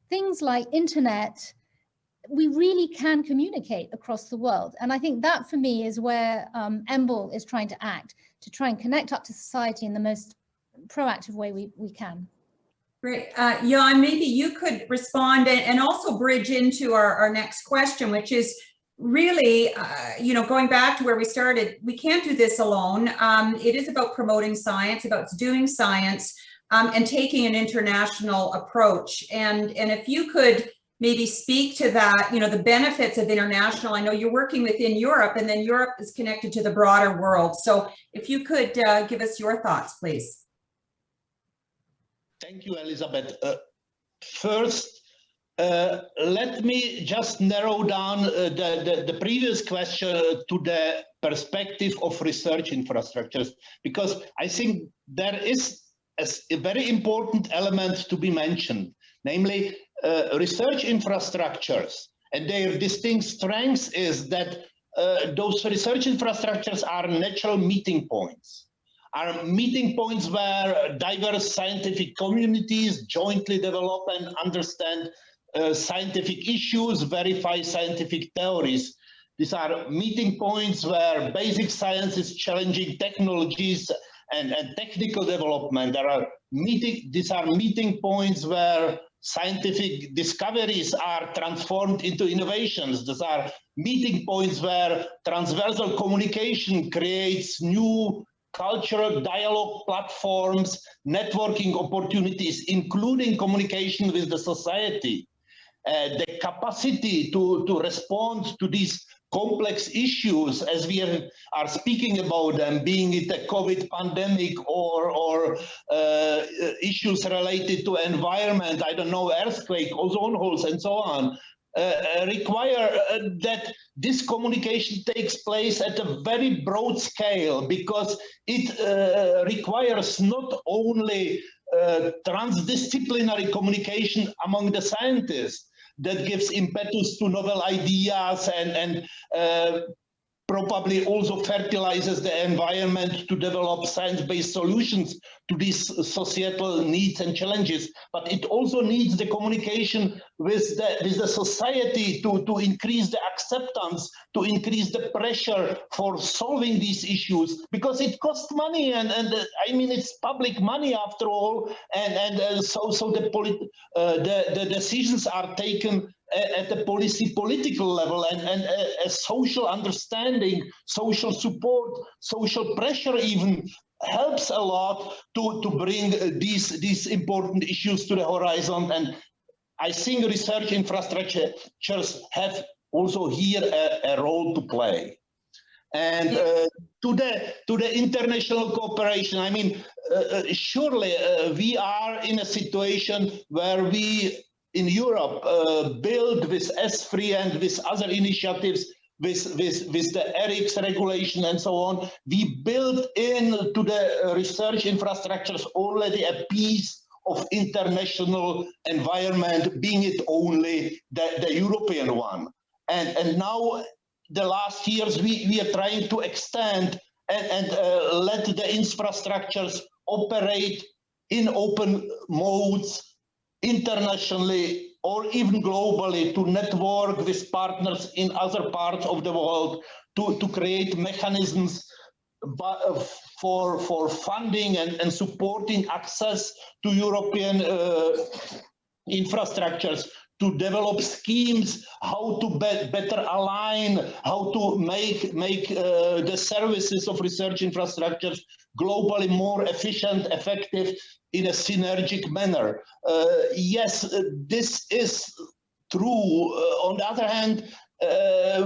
Speaker 3: things like internet. We really can communicate across the world. And I think that for me is where EMBL is trying to act, to try and connect up to society in the most proactive way we can.
Speaker 1: Great. Jan, maybe you could respond and also bridge into our next question, which is really, going back to where we started, we can't do this alone. It is about promoting science, about doing science, and taking an international approach. And if you could maybe speak to that, the benefits of international. I know you're working within Europe, and then Europe is connected to the broader world. So if you could give us your thoughts, please.
Speaker 2: Thank you, Elizabeth. First, let me just narrow down the previous question to the perspective of research infrastructures, because I think there is a very important element to be mentioned, namely research infrastructures. And their distinct strength is that those research infrastructures are natural meeting points, are meeting points where diverse scientific communities jointly develop and understand scientific issues, verify scientific theories. These are meeting points where basic science is challenging technologies and technical development. These are meeting points where scientific discoveries are transformed into innovations. These are meeting points where transversal communication creates new cultural dialogue platforms, networking opportunities, including communication with the society. The capacity to respond to these complex issues as we are speaking about them, being it a COVID pandemic or issues related to environment, I don't know, earthquake, ozone holes, and so on, require that this communication takes place at a very broad scale, because it requires not only transdisciplinary communication among the scientists that gives impetus to novel ideas and probably also fertilizes the environment to develop science-based solutions to these societal needs and challenges, but it also needs the communication with the society to increase the acceptance, to increase the pressure for solving these issues, because it costs money, and I mean, it's public money after all, and so the decisions are taken at the political level, and a social understanding, social support, social pressure even helps a lot to bring these important issues to the horizon. And I think research infrastructures have also here a role to play. And to the international cooperation, I mean, surely we are in a situation where we in Europe build with S3 and with other initiatives, with the ERICS regulation and so on, we build into the research infrastructures already a piece of international environment, being it only the European one. And now, the last years, we are trying to extend and let the infrastructures operate in open modes, internationally or even globally, to network with partners in other parts of the world, to create mechanisms for funding and supporting access to European infrastructures, to develop schemes, how to better align, how to make the services of research infrastructures globally more efficient, effective, in a synergic manner. Yes, this is true. On the other hand,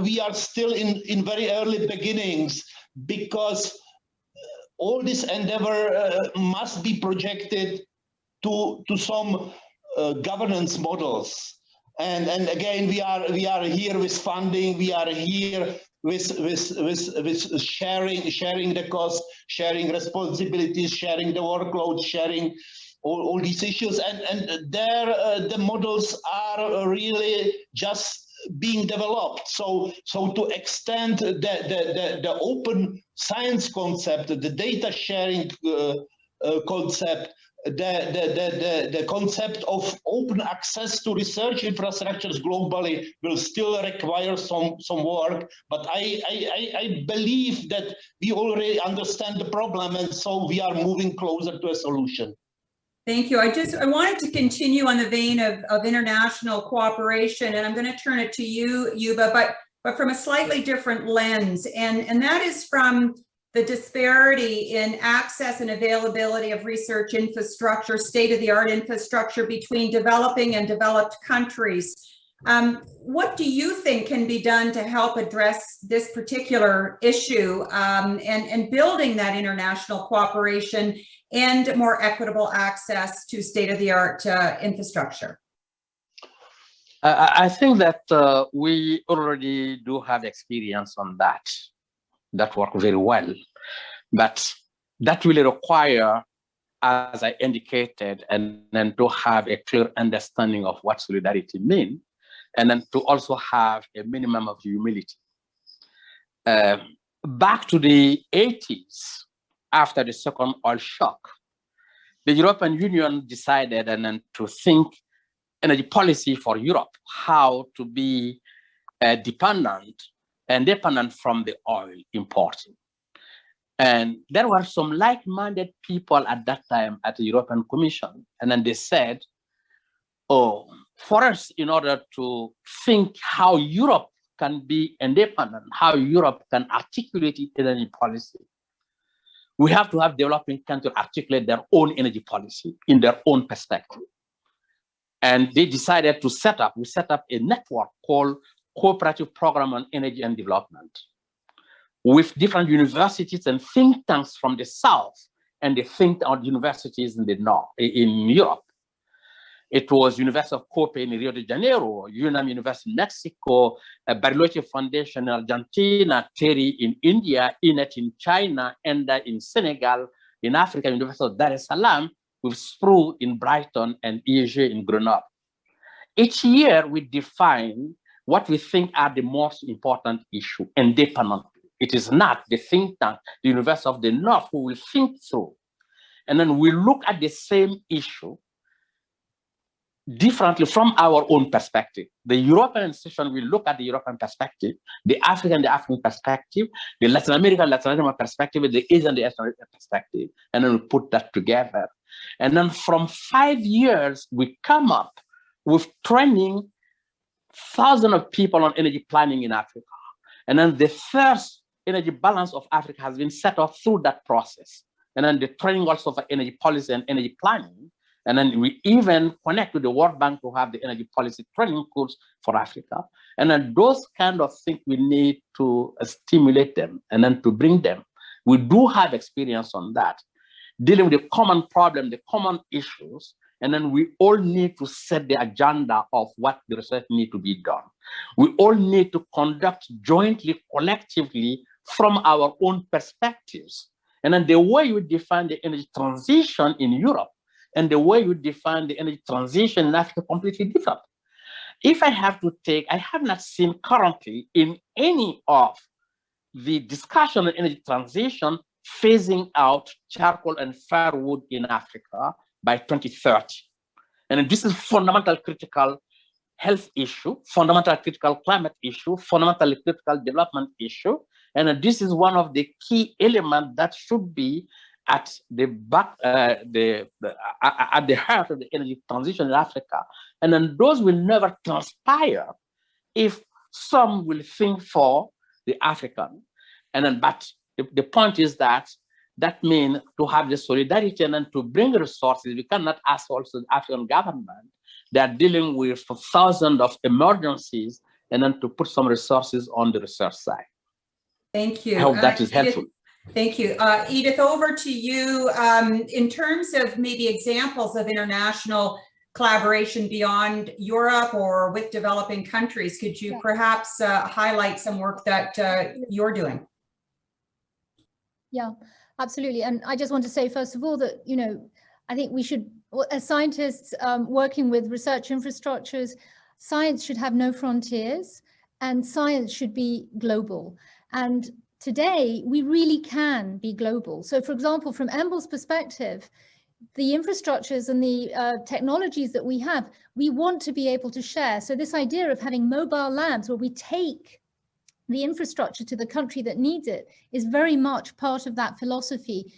Speaker 2: we are still in very early beginnings, because all this endeavor must be projected to some governance models. And again, we are here with funding. We are here with sharing the cost, sharing responsibilities, sharing the workload, sharing all these issues. And there the models are really just being developed. So to extend the open science concept, the data sharing concept, the concept of open access to research infrastructures globally will still require some work, but I believe that we already understand the problem, and so we are moving closer to a solution.
Speaker 1: Thank you. I wanted to continue on the vein of international cooperation, and I'm going to turn it to you, Yuba, but from a slightly different lens, and that is from the disparity in access and availability of research infrastructure, state-of-the-art infrastructure between developing and developed countries. What do you think can be done to help address this particular issue and building that international cooperation and more equitable access to state-of-the-art infrastructure?
Speaker 4: I think that we already do have experience on that work very well, but that will require, as I indicated, and then to have a clear understanding of what solidarity means, and then to also have a minimum of humility. back to the 80s, after the second oil shock, the European Union decided and then to think energy policy for Europe, how to be independent from the oil importing. And there were some like-minded people at that time at the European Commission. And then they said, oh, for us, in order to think how Europe can be independent, how Europe can articulate its energy policy, we have to have developing countries articulate their own energy policy in their own perspective. And they decided to set up a network called Cooperative Program on Energy and Development, with different universities and think tanks from the South and the think tank universities in the North, in Europe. It was University of Cope in Rio de Janeiro, UNAM University in Mexico, Bariloche Foundation in Argentina, TERI in India, INET in China, ENDA in Senegal, in Africa, University of Dar es Salaam, with SPRU in Brighton and IEG in Grenoble. Each year, we define what we think are the most important issues independently. It is not the think tank, the University of the North, who will think through. And then we look at the same issue differently from our own perspective. The European institution will look at the European perspective, the African perspective, the Latin American perspective, the Asian perspective, and then we put that together. And then from 5 years, we come up with training thousands of people on energy planning in Africa. And then the first energy balance of Africa has been set up through that process. And then the training also for energy policy and energy planning. And then we even connect with the World Bank to have the energy policy training course for Africa. And then those kind of things we need to stimulate them and then to bring them. We do have experience on that, dealing with the common problem, the common issues, and then we all need to set the agenda of what the research needs to be done. We all need to conduct jointly, collectively, from our own perspectives. And then the way you define the energy transition in Europe and the way you define the energy transition in Africa completely different. If I have to take, I have not seen currently in any of the discussion on energy transition phasing out charcoal and firewood in Africa by 2030. And this is fundamental critical health issue, fundamental critical climate issue, fundamental critical development issue. And this is one of the key elements that should be at the back, at the heart of the energy transition in Africa. And then those will never transpire if some will think for the African. And then, but the point is that means to have the solidarity and then to bring resources. We cannot ask also the African government. They are dealing with thousands of emergencies and then to put some resources on the research side.
Speaker 1: Thank you.
Speaker 4: I hope that is helpful.
Speaker 1: Thank you. Edith, over to you. In terms of maybe examples of international collaboration beyond Europe or with developing countries, could you perhaps highlight some work that you're doing?
Speaker 3: Yeah, absolutely. And I just want to say, first of all, that, you know, I think we should, as scientists working with research infrastructures, science should have no frontiers and science should be global. And today, we really can be global. So, for example, from EMBL's perspective, the infrastructures and the technologies that we have, we want to be able to share. So this idea of having mobile labs where we take the infrastructure to the country that needs it is very much part of that philosophy.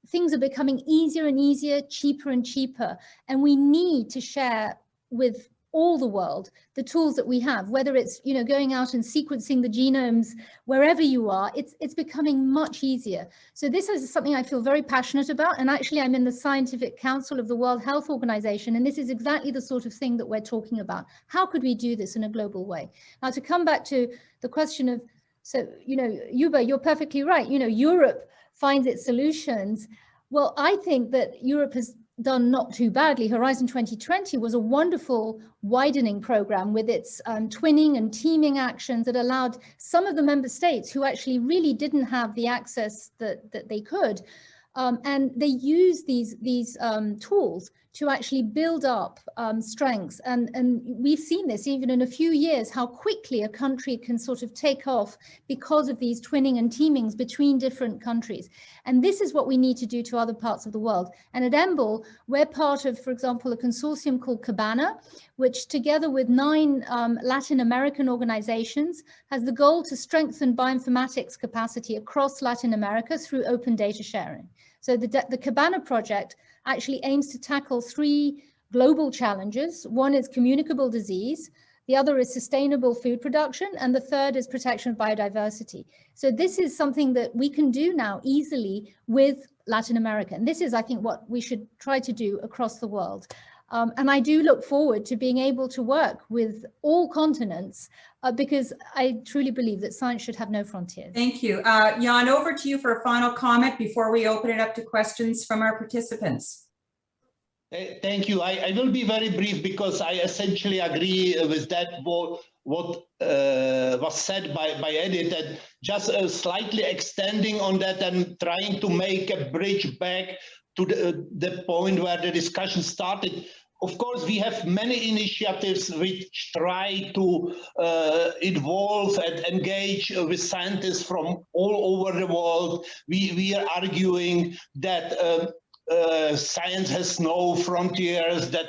Speaker 3: Things are becoming easier and easier, cheaper and cheaper, and we need to share with all the world the tools that we have, whether it's, you know, going out and sequencing the genomes wherever you are. It's becoming much easier. So this is something I feel very passionate about, and actually I'm in the Scientific Council of the World Health Organization, and this is exactly the sort of thing that we're talking about. How could we do this in a global way? Now, to come back to the question of, so, you know, Yuba, you're perfectly right. You know, Europe finds its solutions. Well, I think that Europe has done not too badly. Horizon 2020 was a wonderful widening program with its twinning and teaming actions that allowed some of the member states who actually really didn't have the access that they could, and they used these tools to actually build up strengths. And we've seen this even in a few years, how quickly a country can sort of take off because of these twinning and teamings between different countries. And this is what we need to do to other parts of the world. And at EMBL, we're part of, for example, a consortium called Cabana, which together with 9 Latin American organizations has the goal to strengthen bioinformatics capacity across Latin America through open data sharing. So the Cabana project actually aims to tackle 3 global challenges. One is communicable disease, the other is sustainable food production, and the third is protection of biodiversity. So this is something that we can do now easily with Latin America. And this is, I think, what we should try to do across the world. And I do look forward to being able to work with all continents because I truly believe that science should have no frontiers.
Speaker 1: Thank you. Jan, over to you for a final comment before we open it up to questions from our participants.
Speaker 2: Thank you. I will be very brief because I essentially agree with that what was said by Edith, and just slightly extending on that and trying to make a bridge back to the point where the discussion started. Of course, we have many initiatives which try to involve and engage with scientists from all over the world. We are arguing that science has no frontiers, that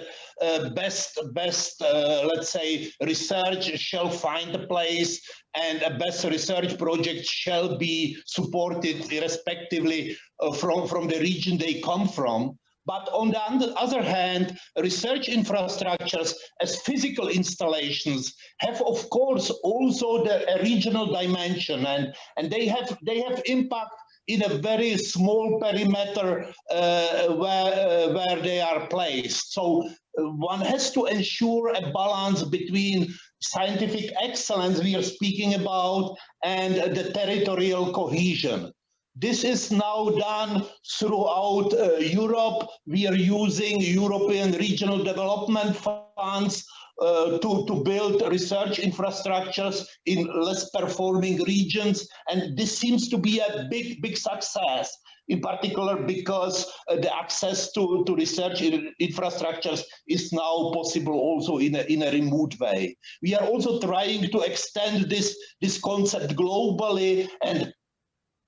Speaker 2: best let's say research shall find a place, and a best research project shall be supported irrespectively from the region they come from. But on the other hand, research infrastructures as physical installations have, of course, also a regional dimension, and they have impact in a very small perimeter where they are placed. So one has to ensure a balance between scientific excellence we are speaking about and the territorial cohesion. This is now done throughout Europe. We are using European regional development funds to build research infrastructures in less performing regions. And this seems to be a big success, in particular because the access to research infrastructures is now possible also in a remote way. We are also trying to extend this concept globally, and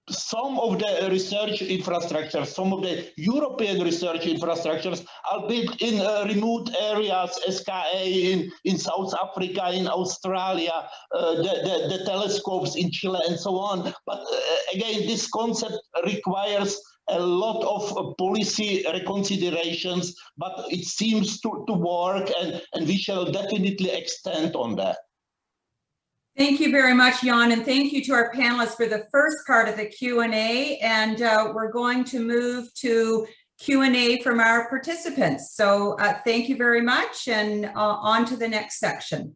Speaker 2: some of the research infrastructures, some of the European research infrastructures are built in remote areas, SKA in South Africa, in Australia, the telescopes in Chile, and so on. But again, this concept requires a lot of policy reconsiderations, but it seems to work, and we shall definitely extend on that.
Speaker 1: Thank you very much, Jan, and thank you to our panelists for the first part of the Q&A, and we're going to move to Q&A from our participants. So thank you very much, and on to the next section.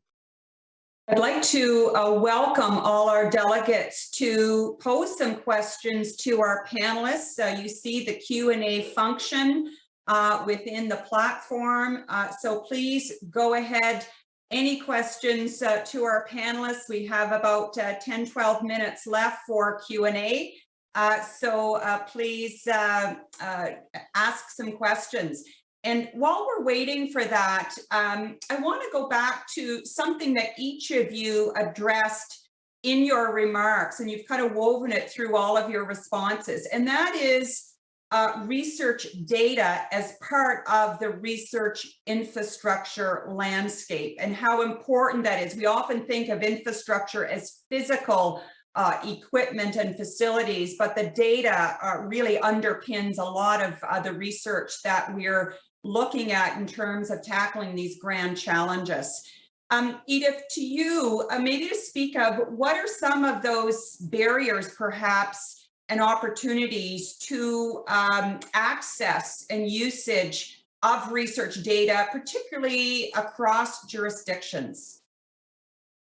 Speaker 1: I'd like to welcome all our delegates to pose some questions to our panelists. You see the Q&A function within the platform, so please go ahead. Any questions to our panelists? We have about 10-12 minutes left for Q&A. So please ask some questions. And while we're waiting for that, I want to go back to something that each of you addressed in your remarks, and you've kind of woven it through all of your responses, and that is research data as part of the research infrastructure landscape, and how important that is. We often think of infrastructure as physical equipment and facilities, but the data really underpins a lot of the research that we're looking at in terms of tackling these grand challenges. Edith, to you, maybe to speak of what are some of those barriers perhaps and opportunities to access and usage of research data, particularly across jurisdictions?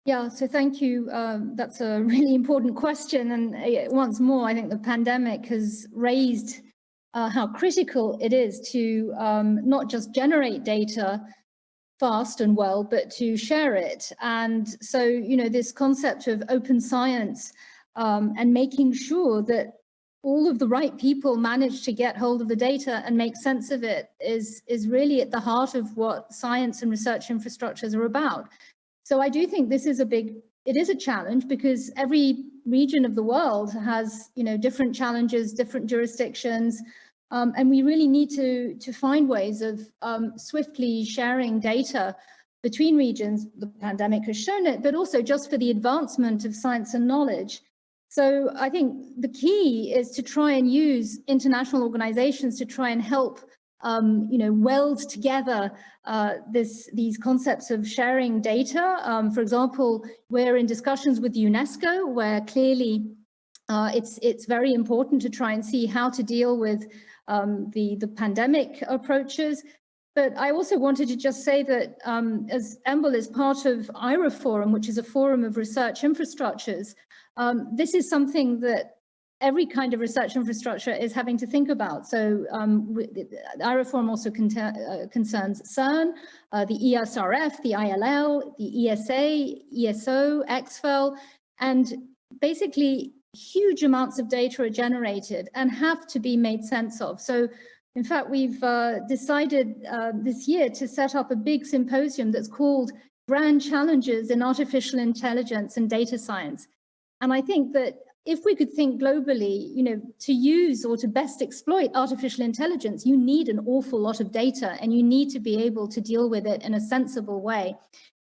Speaker 3: Yeah, so thank you. That's a really important question. And once more, I think the pandemic has raised how critical it is to not just generate data fast and well, but to share it. And so, you know, this concept of open science and making sure that all of the right people manage to get hold of the data and make sense of it is really at the heart of what science and research infrastructures are about. So I do think this is it is a challenge, because every region of the world has, different challenges, different jurisdictions, and we really need to find ways of swiftly sharing data between regions. The pandemic has shown it, but also just for the advancement of science and knowledge. So I think the key is to try and use international organizations to try and help, weld together these concepts of sharing data. For example, we're in discussions with UNESCO, where clearly it's very important to try and see how to deal with the pandemic approaches. But I also wanted to just say that as EMBL is part of IRA Forum, which is a forum of research infrastructures, this is something that every kind of research infrastructure is having to think about. So the IRA Forum also concerns CERN, the ESRF, the ILL, the ESA, ESO, XFEL, and basically huge amounts of data are generated and have to be made sense of. So in fact, we've decided this year to set up a big symposium that's called Grand Challenges in Artificial Intelligence and Data Science. And I think that if we could think globally, to use or to best exploit artificial intelligence, you need an awful lot of data, and you need to be able to deal with it in a sensible way.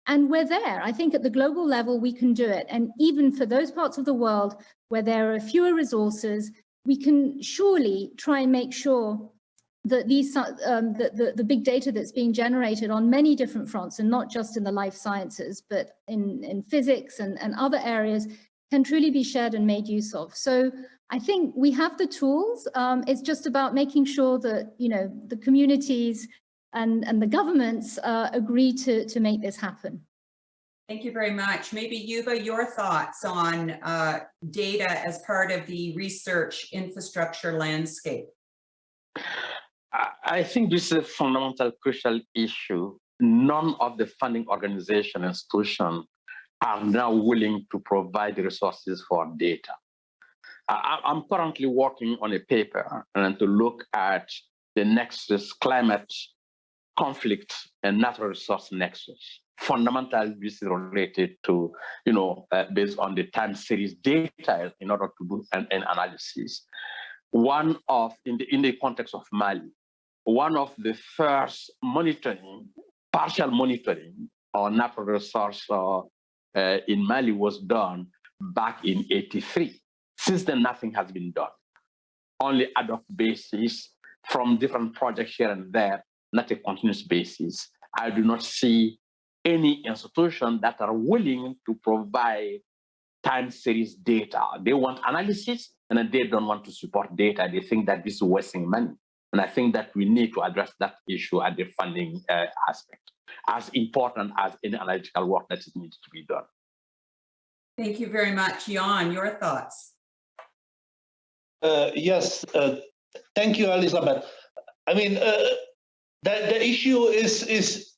Speaker 3: And we're there. I think at the global level, we can do it. And even for those parts of the world where there are fewer resources, we can surely try and make sure that the big data that's being generated on many different fronts, and not just in the life sciences, but in physics and other areas, can truly be shared and made use of. So I think we have the tools. It's just about making sure that the communities and the governments agree to make this happen.
Speaker 1: Thank you very much. Maybe Yuba, your thoughts on data as part of the research infrastructure landscape.
Speaker 4: I think this is a fundamental, crucial issue. None of the funding organization and institutions are now willing to provide the resources for data. I'm currently working on a paper and to look at the nexus, climate, conflict, and natural resource nexus. Fundamentally, this is related to, based on the time series data in order to do an analysis. In the context of Mali, one of the first partial monitoring on natural resource in Mali was done back in '83. Since then, nothing has been done. Only ad hoc basis from different projects here and there, not a continuous basis. I do not see any institution that are willing to provide time series data. They want analysis, and they don't want to support data. They think that this is wasting money. And I think that we need to address that issue at the funding aspect, as important as any analytical work that needs to be done.
Speaker 1: Thank you very much. Jan, your thoughts?
Speaker 2: Yes, thank you, Elizabeth. I mean, the issue is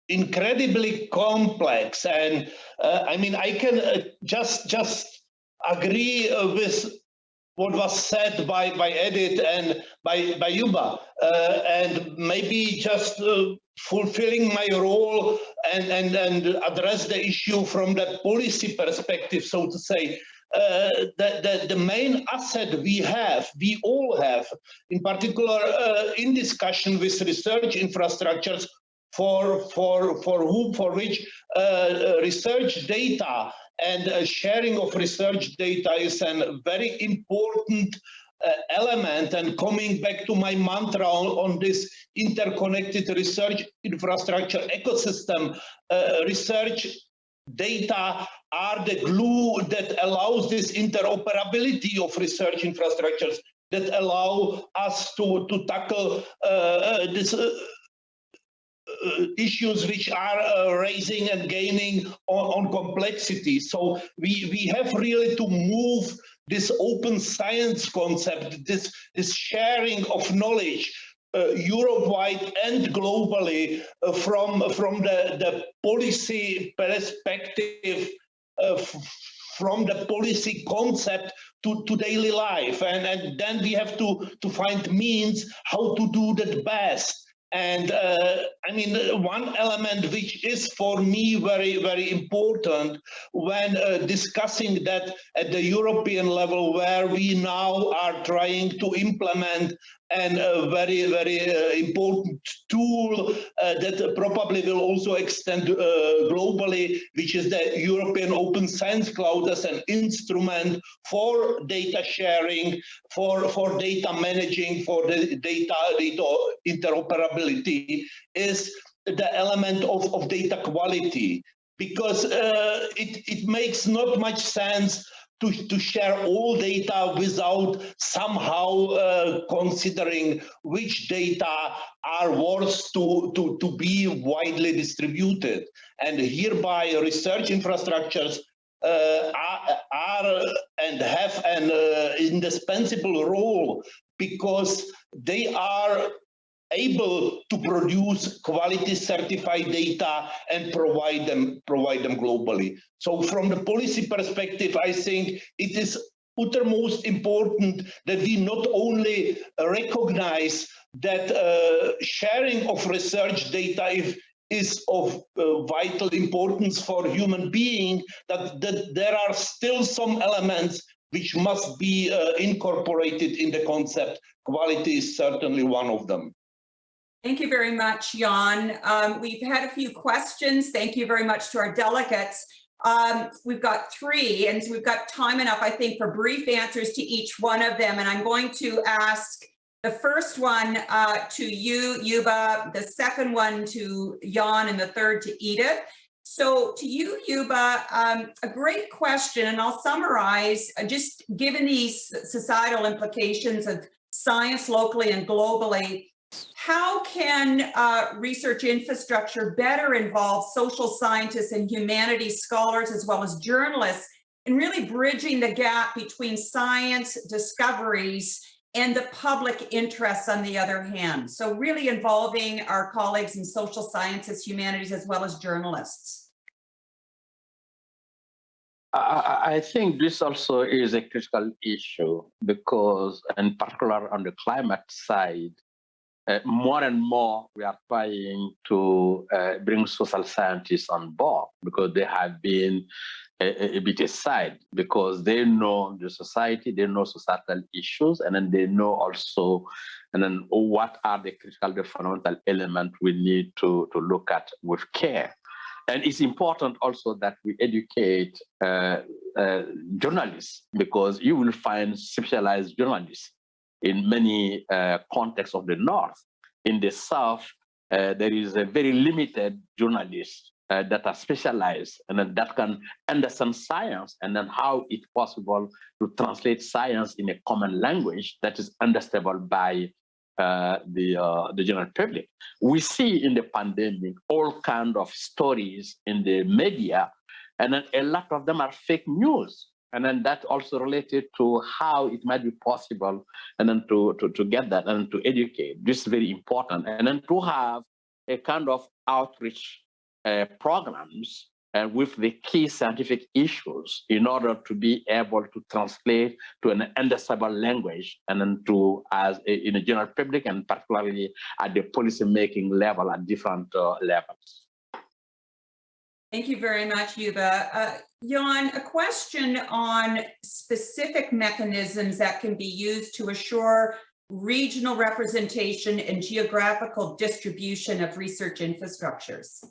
Speaker 2: incredibly complex, and I mean, I can just agree with what was said by Edith and by Yuba, and maybe just fulfilling my role and address the issue from the policy perspective, so to say. The main asset we all have, in particular in discussion with research infrastructures, for which research data and sharing of research data is a very important element. And coming back to my mantra on this interconnected research infrastructure ecosystem, research data are the glue that allows this interoperability of research infrastructures, that allow us to tackle this issues which are raising and gaining on complexity. So we have really to move this open science concept, this sharing of knowledge, Europe-wide and globally, from the policy perspective from the policy concept to daily life. And then we have to find means how to do that best. And I mean, one element which is for me very, very important when discussing that at the European level, where we now are trying to implement a very, very important tool that probably will also extend globally, which is the European Open Science Cloud as an instrument for data sharing, for data managing, for the data interoperability, is the element of data quality, because it makes not much sense to share all data without somehow considering which data are worth to be widely distributed. And hereby research infrastructures are and have an indispensable role, because they are able to produce quality certified data and provide them globally. So from the policy perspective, I think it is uttermost important that we not only recognize that sharing of research data is of vital importance for human being, that there are still some elements which must be incorporated in the concept. Quality is certainly one of them.
Speaker 1: Thank you very much, Jan. We've had a few questions. Thank you very much to our delegates. We've got 3, and so we've got time enough, I think, for brief answers to each one of them. And I'm going to ask the first one to you, Yuba, the second one to Jan, and the third to Edith. So to you, Yuba, a great question, and I'll summarize, just given these societal implications of science locally and globally, how can research infrastructure better involve social scientists and humanities scholars as well as journalists in really bridging the gap between science discoveries and the public interests on the other hand? So really involving our colleagues in social sciences, humanities, as well as journalists.
Speaker 4: I think this also is a critical issue because, in particular on the climate side, more and more we are trying to bring social scientists on board, because they have been a bit aside, because they know the society, they know societal issues, and then they know also what are the critical, the fundamental elements we need to look at with care. And it's important also that we educate journalists, because you will find specialized journalists in many contexts of the North. In the South, there is a very limited journalists that are specialized and then that can understand science, and then how it's possible to translate science in a common language that is understandable by the general public. We see in the pandemic all kinds of stories in the media, and then a lot of them are fake news. And then that also related to how it might be possible, and then to get that and to educate. This is very important. And then to have a kind of outreach programs with the key scientific issues in order to be able to translate to an understandable language, and then in a general public, and particularly at the policy making level at different levels.
Speaker 1: Thank you very much, Yuba. Jan, a question on specific mechanisms that can be used to assure regional representation and geographical distribution of research infrastructures.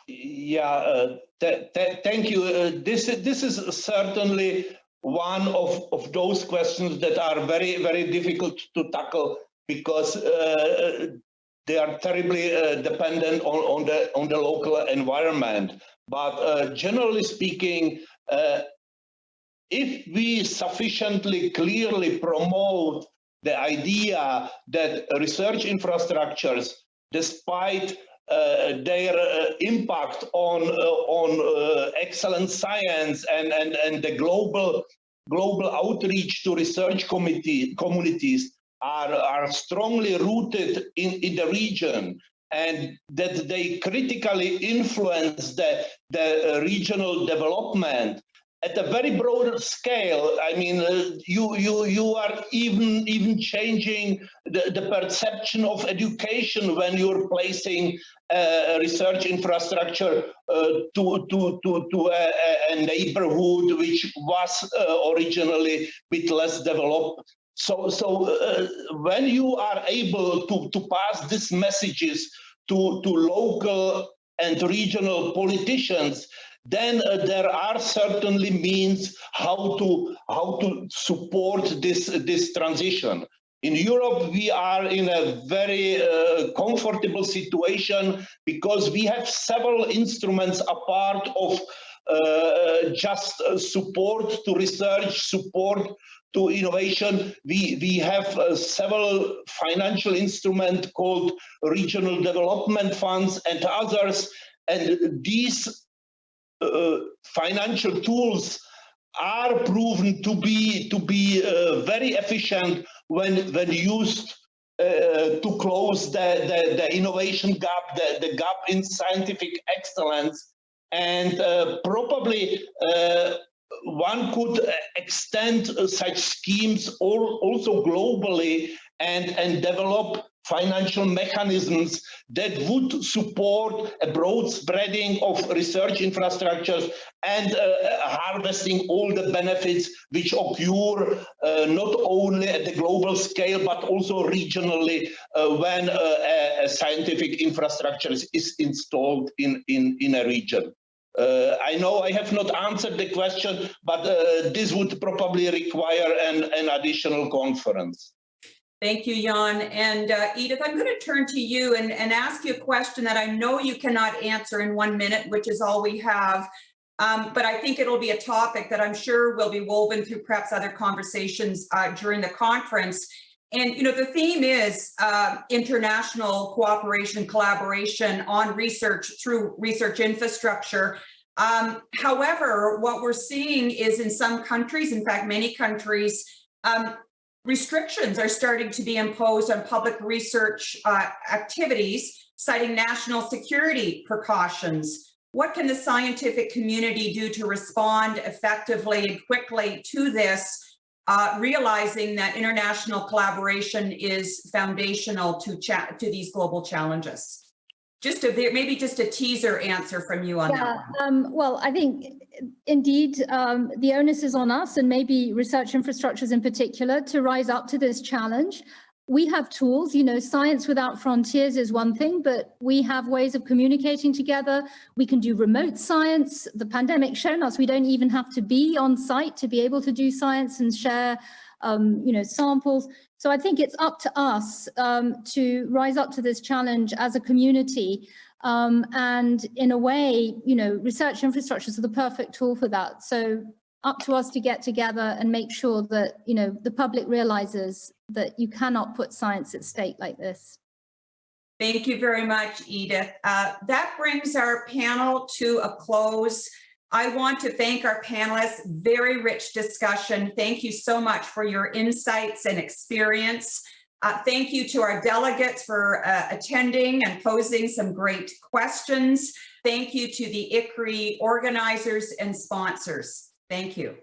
Speaker 2: Yeah, thank you. This is certainly one of those questions that are very, very difficult to tackle, because they are terribly dependent on the local environment. But generally speaking, if we sufficiently clearly promote the idea that research infrastructures, despite their impact on excellent science and the global outreach to research communities are strongly rooted in the region, and that they critically influence the regional development at a very broader scale. I mean, you are even changing the perception of education when you're placing research infrastructure to a neighborhood which was originally a bit less developed. So when you are able to pass these messages to local and regional politicians, then there are certainly means how to support this transition. In Europe, we are in a very comfortable situation because we have several instruments apart of just support to research, support to innovation. We have several financial instruments called regional development funds and others, and these financial tools are proven to be very efficient when used to close the innovation gap, the gap in scientific excellence, and probably one could extend such schemes also globally and develop financial mechanisms that would support a broad spreading of research infrastructures and harvesting all the benefits which occur not only at the global scale but also regionally when a scientific infrastructure is installed in a region. I know I have not answered the question, but this would probably require an additional conference.
Speaker 1: Thank you, Jan. And Edith, I'm going to turn to you and ask you a question that I know you cannot answer in 1 minute, which is all we have. But I think it'll be a topic that I'm sure will be woven through perhaps other conversations during the conference. And, you know, the theme is international cooperation, collaboration on research through research infrastructure. However, what we're seeing is in some countries, in fact, many countries, restrictions are starting to be imposed on public research activities, citing national security precautions. What can the scientific community do to respond effectively and quickly to this, realizing that international collaboration is foundational to these global challenges? Maybe just a teaser answer from you on that.
Speaker 3: Well, I think indeed the onus is on us, and maybe research infrastructures in particular, to rise up to this challenge. We have tools, you know, science without frontiers is one thing, but we have ways of communicating together. We can do remote science. The pandemic's shown us we don't even have to be on site to be able to do science and share, you know, samples. So I think it's up to us to rise up to this challenge as a community. And in a way, you know, research infrastructures are the perfect tool for that. So up to us to get together and make sure that, you know, the public realizes that you cannot put science at stake like this.
Speaker 1: Thank you very much, Edith. That brings our panel to a close. I want to thank our panelists. Very rich discussion. Thank you so much for your insights and experience. Thank you to our delegates for attending and posing some great questions. Thank you to the Icri organizers and sponsors. Thank you.